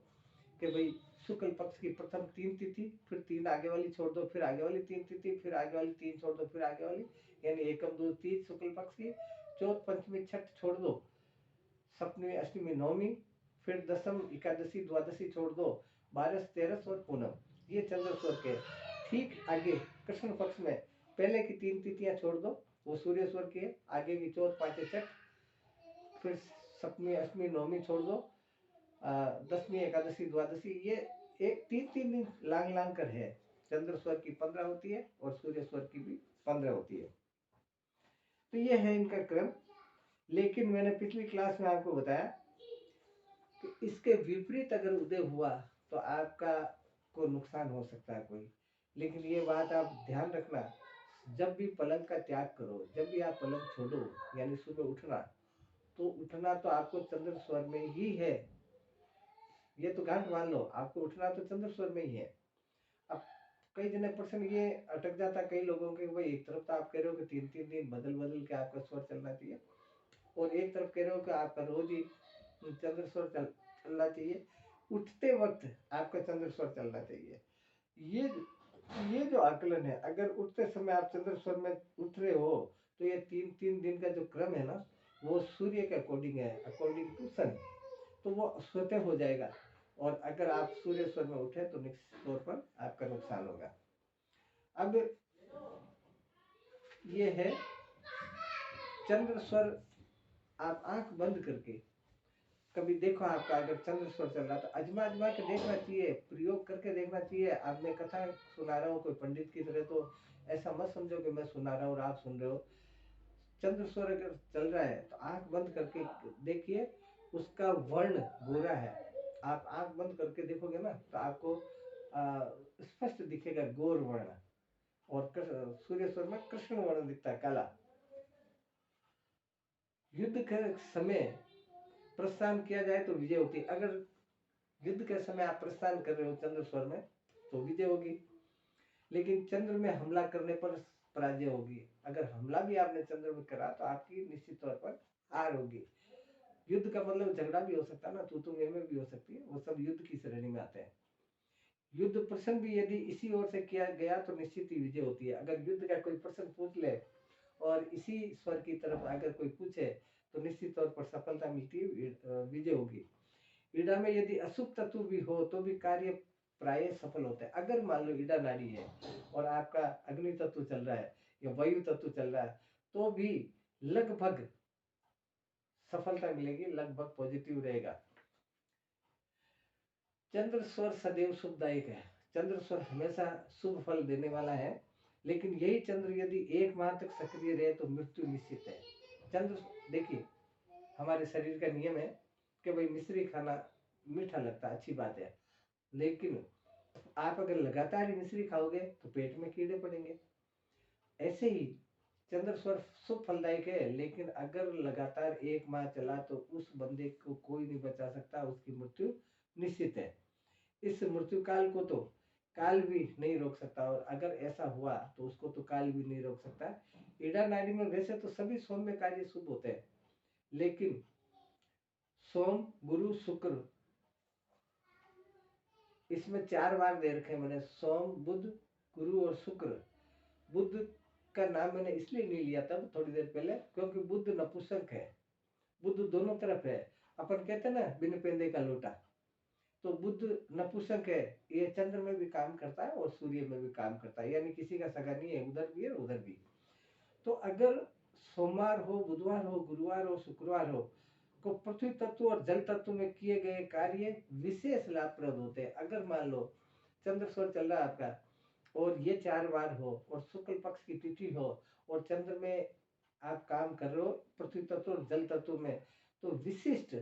कि भाई शुक्ल पक्ष की प्रथम 3 तिथि, फिर 3 आगे वाली छोड़ दो, फिर आगे वाली 3 तिथि, फिर आगे वाली 3 छोड़ दो, फिर आगे वाली, यानी एकम 2 3 शुक्ल पक्ष की, चौथ पंचमी छठ छोड़ दो, सप्तमी अष्टमी नवमी, फिर दसम एकादशी द्वादशी छोड़ दो, 12 13 और पूनम, ये चंद्र स्वर के। ठीक आगे कृष्ण पक्ष में पहले की 3 तिथियां छोड़ दो, वो सूर्य स्वर की है, आगे की चौथ पांचवी छठ, फिर सप्तमी अष्टमी नवमी छोड़ दो, दसवीं एकादशी द्वादशी, ये एक 3 दिन लांग लांग कर है। चंद्र स्वर की 15 होती है और सूर्य स्वर की भी 15 होती है। तो ये है इनका क्रम। लेकिन मैंने पिछली क्लास में आपको बताया कि इसके विपरीत अगर उदय हुआ तो आपका को नुकसान हो सकता है कोई। लेकिन ये बात आप ध्यान रखना, जब भी पलंग का त्याग करो, जब भी आप पलंग छोड़ो, यानी सुबह उठना, तो उठना तो आपको चंद्र स्वर में ही है। ये तो गांठ मान लो, आपको उठना तो चंद्र स्वर में ही है। अब कई जने प्रश्न ये अटक जाता है कई लोगों के, भाई एक तरफ तो आप कह रहे हो कि 3-3 दिन बदल बदल के आपका स्वर चलना चाहिए, और एक तरफ कह रहे हो कि आपका रोज ही चंद्र स्वर चलना चाहिए, उठते वक्त आपका चंद्र स्वर चलना चाहिए। ये ये जो आकलन है, अगर उठते समय आप चंद्र स्वर में उठ रहे हो तो ये 3-3 दिन का जो क्रम है ना, वो सूर्य के अकॉर्डिंग है, अकॉर्डिंग टू सन, तो वो स्वतः हो जाएगा। और अगर आप सूर्य स्वर में उठे तो निश्चित तौर पर आपका नुकसान होगा। अब ये है चंद्र स्वर। आप आंख बंद करके कभी देखो, आपका अगर चंद्र स्वर चल रहा तो अजमा अजमा के देखना चाहिए, प्रयोग करके देखना चाहिए। अब मैं कथा सुना रहा हूँ कोई पंडित की तरह, तो ऐसा मत समझो कि मैं सुना रहा हूँ और आप सुन रहे हो। चंद्र स्वर अगर चल रहा है तो आंख बंद करके देखिए, उसका वर्ण गोरा है। आप आंख बंद करके देखोगे ना तो आपको स्पष्ट दिखेगा गोर वर्ण, और सूर्य स्वर में कृष्ण वर्ण दिखता है, काला। युद्ध के समय प्रस्थान किया जाए तो विजय होती है। अगर युद्ध के समय आप प्रस्थान कर रहे हो चंद्र स्वर में तो विजय होगी, लेकिन चंद्र में हमला करने पर पराजय होगी। अगर हमला भी आपने चंद्र में करा तो आपकी निश्चित तौर पर हार होगी। युद्ध का मतलब झगड़ा भी हो सकता है ना, तू में भी हो सकती है, वो सब युद्ध की श्रेणी में आते हैं। युद्ध प्रश्न भी यदि इसी ओर से किया गया तो निश्चित ही विजय होती है। अगर युद्ध का कोई प्रश्न पूछ ले और इसी स्वर की तरफ अगर कोई पूछे तो निश्चित तौर पर सफलता मिलती है, विजय होगी। ईड़ा में यदि अशुभ तत्व भी हो तो भी कार्य प्राय सफल होता है। अगर मान लो ईड़ा नाड़ी है और आपका अग्नि तत्व चल रहा है या वायु तत्व चल रहा है तो भी लगभग सफलता मिलेगी, लगभग पॉजिटिव रहेगा। चंद्र स्वर सदैव शुभदायक है। चंद्र स्वर हमेशा शुभ फल देने वाला है, लेकिन यही चंद्र यदि 1 माह तक सक्रिय रहे तो मृत्यु निश्चित है। चंद्र देखिए, हमारे शरीर का नियम है कि भाई मिश्री खाना मीठा लगता है, अच्छी बात है, लेकिन आप अगर लगातार ही मिश्री खाओगे तो पेट में कीड़े पड़ेंगे। ऐसे ही चंद्र स्वर शुभ फलदायक है, लेकिन अगर लगातार 1 माह चला तो उस बंदे को कोई नहीं बचा सकता, उसकी मृत्यु निश्चित है। इस मृत्यु काल को तो काल भी नहीं रोक सकता, और अगर ऐसा हुआ तो उसको तो काल भी नहीं रोक सकता। ईड़ा नाड़ी में वैसे तो सभी सौम्य कार्य शुभ होते हैं, लेकिन सोम गुरु शुक्र, इसमें 4 बार दे रखे मैंने, सोम बुध गुरु और शुक्र। बुध का नाम मैंने इसलिए नहीं लिया तब थोड़ी देर पहले क्योंकि बुध नपुंसक है, बुध दोनों तरफ है। अपन कहते हैं ना बिन पेंदे का लोटा, तो बुध नपुंसक है, ये चंद्र में भी काम करता है और सूर्य में भी काम करता है, यानी किसी का सगा नहीं है, उधर भी है उधर भी। तो अगर सोमवार हो, बुधवार हो, गुरुवार हो, शुक्रवार हो को पृथ्वी तत्व और जल तत्व में किए गए कार्य विशेष लाभप्रद होते हैं। अगर मान लो चंद्र स्वर चल रहा है आपका और ये 4 बार हो और शुक्ल पक्ष की तिथि हो और चंद्र में आप काम कर रहे हो पृथ्वी तत्व और जल तत्व में, तो विशिष्ट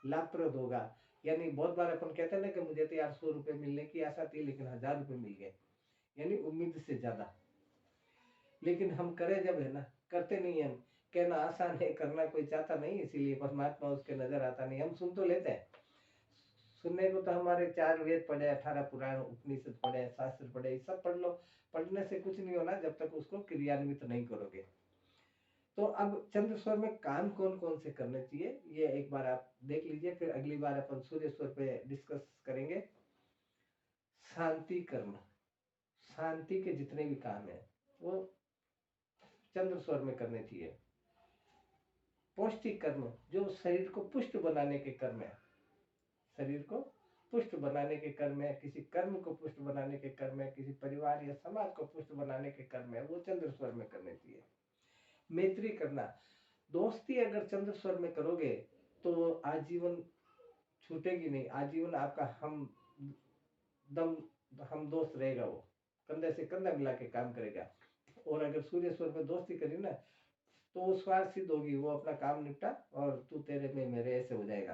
लाभप्रद होगा। यानी बहुत बार अपन कहते हैं ना कि मुझे तो यार 100 रुपए मिलने की आशा थी लेकिन 1000 रुपए मिल गए, यानी उम्मीद से ज्यादा। लेकिन हम करें जब है ना, करते नहीं हम, कहना आसान है करना कोई चाहता नहीं, इसीलिए परमात्मा उसके नजर आता नहीं। हम सुन तो लेते हैं, सुनने को तो हमारे 4 वेद पढ़े, 18 पुराण उपनिषद पढ़े, शास्त्र पढ़े, सब पढ़ लो, पढ़ने से कुछ नहीं होना जब तक उसको क्रियान्वित नहीं करोगे। तो अब चंद्र स्वर में काम कौन कौन से करने चाहिए ये एक बार आप देख लीजिए, फिर अगली बार अपन सूर्य स्वर पे डिस्कस करेंगे। शांति कर्म, शांति के जितने भी काम है वो चंद्र स्वर में करने चाहिए। पौष्टिक कर्म, जो शरीर को पुष्ट बनाने के कर्म है, शरीर को पुष्ट बनाने के कर्म है, किसी कर्म को पुष्ट बनाने के कर्म है, किसी परिवार या समाज को पुष्ट बनाने के कर्म है, वो चंद्र स्वर में करने चाहिए। मैत्री करना, दोस्ती अगर चंद्र स्वर में करोगे तो आजीवन छूटेगी नहीं, आजीवन आपका हम दम हम दोस्त रहेगा, वो कंधे से कंधा मिला के काम करेगा। और अगर सूर्य स्वर में दोस्ती करी ना तो वो स्वार्थ सिद्ध होगी, वो अपना काम निपटा और तू तेरे में मेरे, ऐसे हो जाएगा।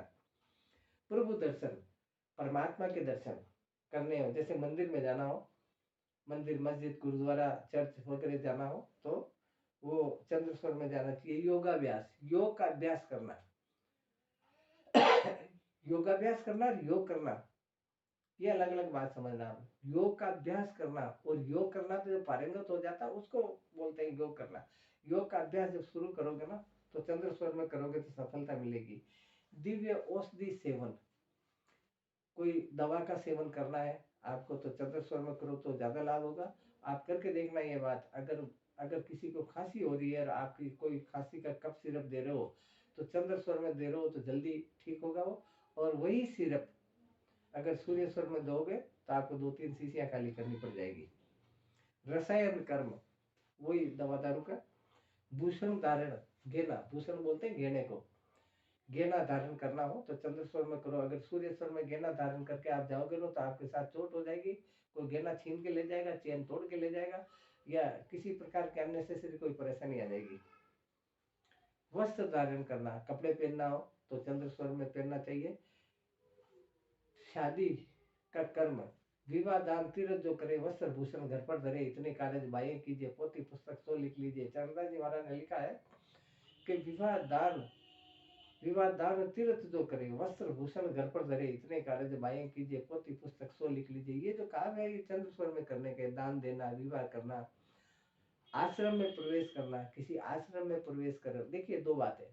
प्रभु दर्शन, परमात्मा के दर्शन करने हो, जैसे मंदिर में जाना हो, मंदिर मस्जिद गुरुद्वारा चर्च वगैरह जाना हो तो वो चंद्र स्वर में जाना चाहिए। योगाभ्यास, योग का अभ्यास करना योगाभ्यास करना और योग करना ये अलग अलग बात समझना आप। योग का अभ्यास करना और योग करना तो जो पारंगत हो जाता है उसको बोलते हैं योग करना। योग का अभ्यास जब शुरू करोगे ना तो चंद्र स्वर में करोगे तो सफलता मिलेगी। दिव्य औषधि सेवन, कोई दवा का सेवन करना है आपको तो चंद्र स्वर में करो तो ज्यादा लाभ होगा। आप करके देखना ये बात। अगर अगर किसी को खांसी हो रही है और आपकी कोई खांसी का कफ सिरप दे रहे हो तो चंद्र स्वर में दे रहे हो तो जल्दी ठीक होगा वो। और वही सिरप अगर सूर्य स्वर में दोगे तो आपको 2-3 शीशियां खाली करनी पड़ जाएगी। रसायन कर्म, वही दवा दारू का। भूषण धारण, गेना, भूषण बोलते हैं गेने को। गेना धारण करना हो तो चंद्र स्वर में करो। अगर सूर्य स्वर में गेना धारण करके आप जाओगे तो आपके साथ चोट हो जाएगी। कोई गेना छीन के ले जाएगा, चेन तोड़ के ले जाएगा, या किसी प्रकार की अननेसेसरी कोई परेशानी आ जाएगी। वस्त्र धारण करना, कपड़े पहनना हो तो चंद्र स्वर में पहनना चाहिए। शादी का कर्म, विवाह दान तीर्थ जो करे, वस्त्र भूषण घर पर धरे, इतने कार्य बाह्य कीजिए। पोथी पुस्तक सो लिख लीजिए। चंद्रदास जी महाराज ने लिखा है कि विवाह दान तीर्थ जो करे, वस्त्र भूषण घर पर धरे, इतने कार्य बाह्य कीजिए। पोथी पुस्तक सो लिख लीजिए। ये जो काम है ये चंद्र स्वर में करने के, दान देना, विवाह करना, आश्रम में प्रवेश करना। किसी आश्रम में प्रवेश करो, देखिए दो बातें,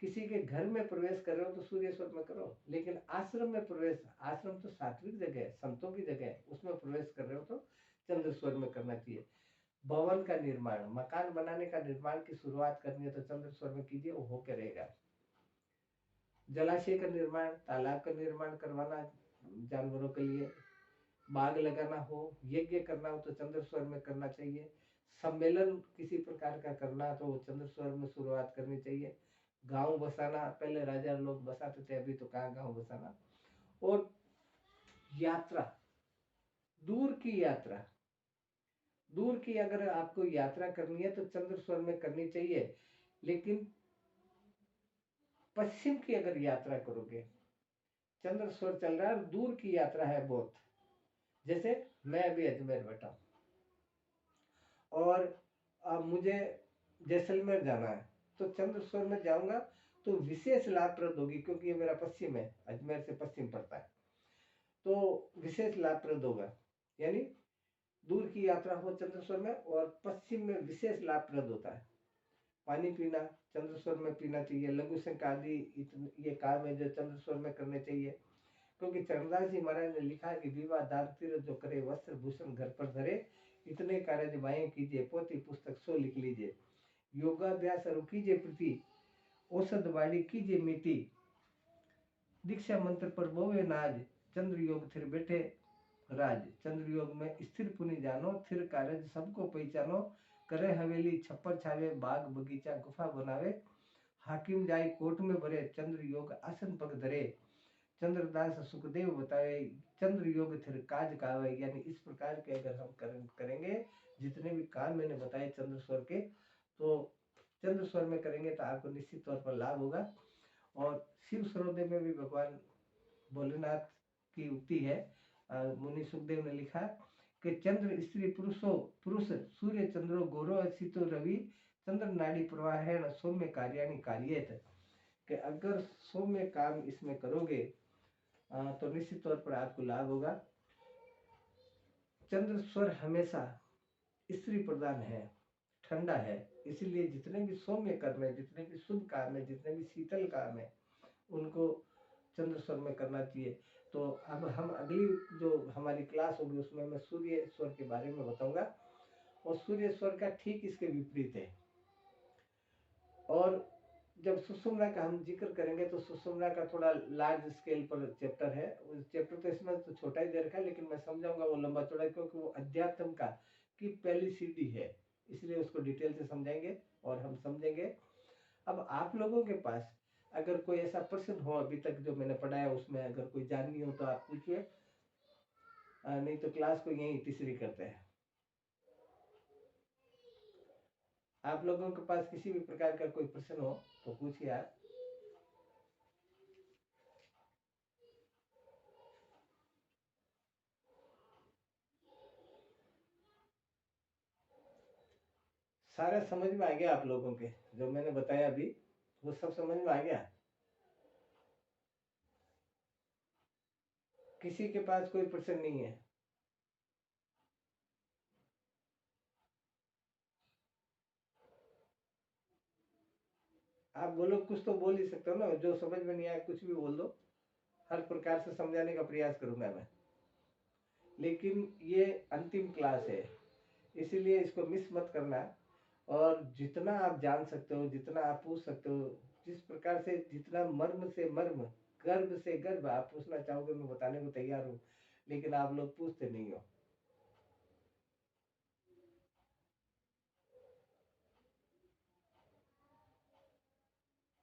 किसी के घर में प्रवेश कर रहे हो तो सूर्य स्वर में करो, लेकिन आश्रम में प्रवेश, आश्रम तो सात्विक जगह है, संतों की जगह है, उसमें प्रवेश कर रहे हो तो चंद्र स्वर में करना चाहिए। भवन का निर्माण, मकान बनाने का निर्माण की शुरुआत करनी है तो चंद्र स्वर में कीजिए, वो होकर रहेगा। जलाशय का निर्माण, तालाब का निर्माण करवाना जानवरों के लिए, बाग लगाना हो, यज्ञ करना हो तो चंद्र स्वर में करना चाहिए। सम्मेलन किसी प्रकार का करना तो चंद्र स्वर में शुरुआत करनी चाहिए। गांव बसाना, पहले राजा लोग बसाते थे, अभी तो कहाँ गांव बसाना। और यात्रा, दूर की यात्रा, दूर की अगर आपको यात्रा करनी है तो चंद्र स्वर में करनी चाहिए। लेकिन पश्चिम की अगर यात्रा करोगे, चंद्र स्वर चल रहा है और दूर की यात्रा है बहुत, जैसे मैं अभी अजमेर बैठा हूं और अब मुझे जैसलमेर जाना है तो चंद्र स्वर में जाऊंगा तो विशेष लाभप्रद होगी, क्योंकि ये मेरा पश्चिम है, अजमेर से पश्चिम पड़ता है, तो विशेष लाभप्रद होगा। यानी दूर की यात्रा हो चंद्र स्वर में और पश्चिम में विशेष लाभप्रद होता है। पानी पीना चंद्र स्वर में पीना चाहिए। लघु शंख आदि ये काम है जो चंद्र स्वर में करने चाहिए, क्योंकि चंद्रदास जी महाराज ने लिखा है कि विवाह दान तीर्थ जो करे, वस्त्र भूषण घर पर धरे, इतने कार्य निभाए कीजिए। पोथी पुस्तक सो लिख लीजिए। योगाभ्यास और कीजिए प्रति, औषध वाणी कीजिए मिति, दीक्षा मंत्र पर बोवे नाज, चंद्र योग थिर बैठे राज। चंद्र योग में स्थिर पुनि जानो, थिर कारज सबको पहचानो, करे हवेली छप्पर छावे, बाग बगीचा गुफा बनावे, हाकिम जाय कोर्ट में भरे, चंद्र योग आसन पग धरे। चंद्रदास सुखदेव बतावे, चंद्र योग थिर काज कावे। यानी इस प्रकार के अगर हम करेंगे जितने भी काम मैंने बताए चंद्र स्वर के, तो चंद्र स्वर में करेंगे तो आपको निश्चित तौर पर लाभ होगा। और शिव सर्वोदय में भी भगवान भोलेनाथ की उक्ति है, मुनि सुखदेव ने लिखा कि चंद्र स्त्री पुरुष सूर्य चंद्रो गौरव असितो रवि, चंद्र नाड़ी प्रवाहेण सौम्य कार्याणि कार्येत। कि अगर सौम्य काम इसमें करोगे तो निश्चित तौर पर आपको लाभ होगा। चंद्र स्वर हमेशा स्त्री प्रधान है, ठंडा है, इसलिए जितने भी सौम्य कर्म है, जितने भी शुभ काम है, जितने भी शीतल काम है, उनको चंद्र स्वर में करना चाहिए। तो अब हम अगली जो हमारी क्लास होगी उसमें मैं सूर्य स्वर के बारे में बताऊंगा, और सूर्य स्वर का ठीक इसके विपरीत है। और जब सुषुम्ना का हम जिक्र करेंगे तो सुषुम्ना का थोड़ा लार्ज स्केल पर चैप्टर है। उस चैप्टर तो इसमें तो छोटा ही दे रखा है, लेकिन मैं समझाऊंगा वो लंबा चौड़ा, क्योंकि वो अध्यात्म का की पहली सीढ़ी है, इसलिए उसको डिटेल से समझाएंगे और हम समझेंगे। अब आप लोगों के पास अगर कोई ऐसा प्रश्न हो अभी तक जो मैंने पढ़ाया उसमें अगर कोई जाननी हो तो आप पूछिए, नहीं तो क्लास को यहीं तीसरी करते हैं। आप लोगों के पास किसी भी प्रकार का कोई प्रश्न हो तो पूछिए आप। सारा समझ में आ गया आप लोगों के, जो मैंने बताया अभी वो सब समझ में आ गया? किसी के पास कोई प्रश्न नहीं है? आप बोलो, कुछ तो बोल ही सकते हो ना, जो समझ में नहीं आया कुछ भी बोल दो, हर प्रकार से समझाने का प्रयास करूंगा मैं। लेकिन ये अंतिम क्लास है, इसीलिए इसको मिस मत करना। और जितना आप जान सकते हो, जितना आप पूछ सकते हो, जिस प्रकार से, जितना मर्म से मर्म, गर्भ से गर्भ आप पूछना चाहोगे, मैं बताने को तैयार हूँ, लेकिन आप लोग पूछते नहीं हो।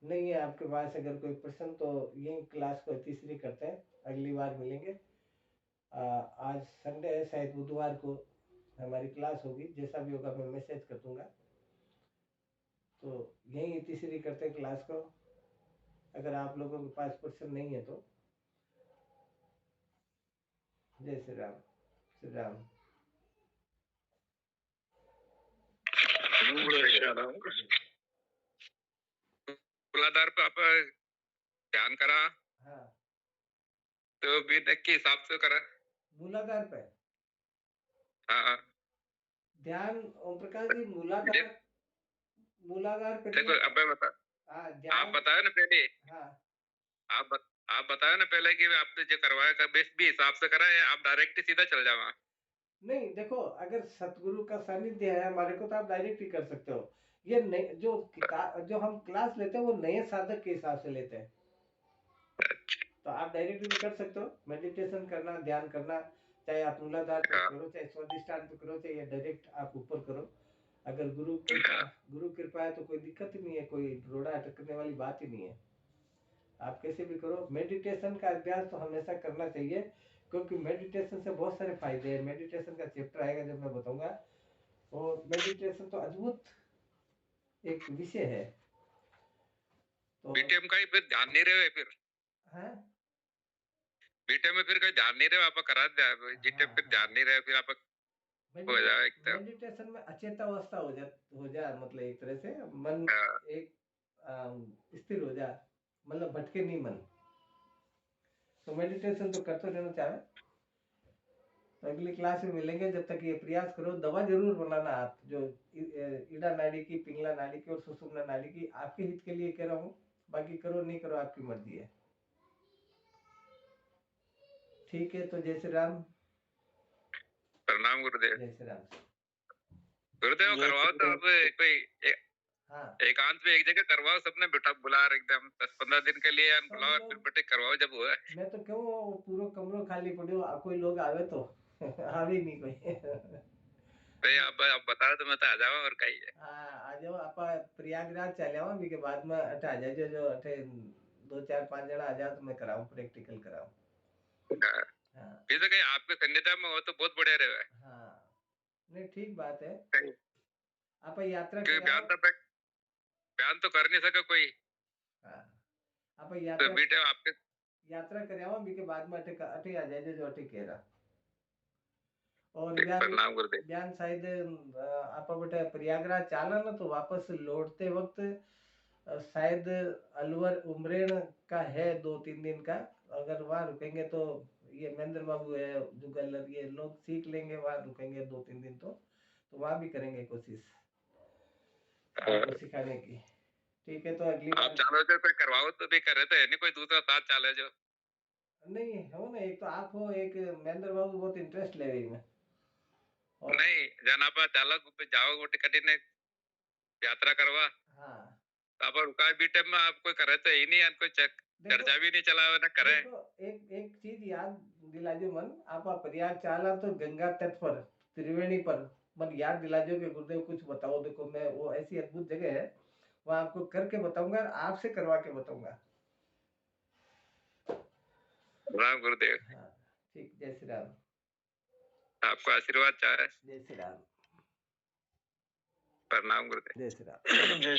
नहीं है आपके पास अगर कोई प्रश्न, तो ये क्लास को तीसरी करते हैं, अगली बार मिलेंगे। आज संडे है, शायद बुधवार को हमारी क्लास होगी, जैसा भी होगा मैं मैसेज कर दूंगा। तो यही तीसरी करते हैं क्लास को, अगर आप लोगों के पास प्रश्न नहीं है तो। जय श्री राम। श्री राम। मूलाधार पे आप ध्यान करा हाँ, तो भी के हिसाब से करा। मूलाधार पे हाँ ध्यान, ओम प्रकाश जी, मूलाधार, मूलाधार पे देखो, अब मैं बता, हाँ आप ध्यान। बताया ना पहले, हाँ, आप बताया ना पहले कि आपने जो करवाया का बेस भी हिसाब से करा है, आप डायरेक्ट सीधा चल जावा। नहीं देखो, अगर सतगुरु का सानिध्य है हमारे को तो आप डायरेक्ट ही कर सकते हो। ये नए जो हम क्लास लेते हैं वो नए साधक के हिसाब से लेते हैं, तो आप डायरेक्ट भी कर सकते हो। मेडिटेशन करना, ध्यान करना, चाहे आप मूलाधार पे करो, चाहे स्वादिष्ठान पे करो, चाहे डायरेक्ट आप ऊपर करो। अगर गुरु कृपा है तो कोई दिक्कत ही नहीं है, कोई रोड़ा अटकने वाली बात ही नहीं है। आप कैसे भी करो, मेडिटेशन का अभ्यास तो हमेशा करना चाहिए, क्योंकि मेडिटेशन से बहुत सारे फायदे हैं। मेडिटेशन का चैप्टर आएगा जब मैं बताऊंगा। और मेडिटेशन तो अद्भुत एक विषय है। तो बीटीएम का ही फिर ध्यान नहीं रहे फिर, है बीटीएम में फिर कोई ध्यान नहीं रहे, आप करा दिया जीटीएम फिर ध्यान नहीं रहे, फिर आप हो जाए एकदम। मेडिटेशन में अचेत अवस्था हो जा, मतलब एक तरह से मन एक स्थिर हो जा, मतलब भटके नहीं मन। तो मेडिटेशन तो करते रहना चाहे। तो अगली क्लास में मिलेंगे, जब तक ये प्रयास करो, दवा जरूर बनाना आप, जो ईड़ा नाड़ी की, पिंगला नाड़ी की और सुषुम्ना नाड़ी की, आपके हित के लिए कह रहा हूँ। बाकी करो नहीं करो आपकी मर्जी है। ठीक है, तो जय श्री राम। प्रणाम गुरुदेव। जय श्री राम। गुरुदेव करवाओ तो अब कोई हाँ, एकांत में एक जगह करवाओ, सबने बेटा बुला एकदम 10-15 दिन के लिए बुलाओ, फिर बेटे करवाओ जब हुआ। मैं तो क्यों, पूरा कमरो खाली पड़ो, कोई लोग आवे तो आवे नहीं कोई भाई आप बता तो मैं तो आ जाऊँ, और कहीं है। हाँ, आ जाओ, आप प्रयागराज चले आओ, अभी के बाद में अठे आ जाओ, जो अठे 2-4-5 जना आ जाओ तो मैं कराऊं, प्रैक्टिकल कराऊं। हाँ फिर तो कहीं आपके सन्निधान में हो तो बहुत बढ़िया रहे। हाँ, नहीं ठीक बात है। कहीं आप यात्रा क्योंकि कराओ। बयान तो कर नहीं सका कोई, हाँ, आप तो बेटे आपके यात्रा कराओ, अभी के बाद में अठे अठे आ जाए, जो अठे कह रहा। और प्रणाम गुरुदेव। बयान शायद आप बेटा प्रयागराज चाला ना, तो वापस लौटते वक्त शायद अलवर उमरेण का है 2-3 दिन का। अगर वहां रुकेंगे तो ये महेंद्र बाबू है, जुगल, ये लोग सीख लेंगे, वहां रुकेंगे 2-3 दिन तो वहां भी करेंगे कोशिश आपको सिखाने की। ठीक है, तो अगली आप बार चालो जो कोई करवाओ तो भी करे तो है नहीं, कोई दूसरा साथ चाले जो नहीं हो ना, एक तो आप हो, एक महेंद्र बाबू बहुत इंटरेस्ट ले रही में। और नहीं जाना पा चालो जाओ गोटे कटी ने यात्रा करवा, हाँ, तो आप रुका भी टाइम में आप कोई करे तो ही नहीं, कोई चर्चा भी नहीं चलावे ना करे। देखो, एक एक चीज याद दिला जो मन, आप प्रयाग चाला तो गंगा तट पर, त्रिवेणी पर मन याद दिला जो कि गुरुदेव कुछ बताओ, देखो मैं वो ऐसी अद्भुत जगह है, वहां आपको करके बताऊंगा, आपसे करवा के बताऊंगा। राम गुरुदेव। हाँ, ठीक, जय श्री राम। आपको आशीर्वाद चाहे। जय श्री राम। प्रणाम गुरुदेव। जय श्री राम। जय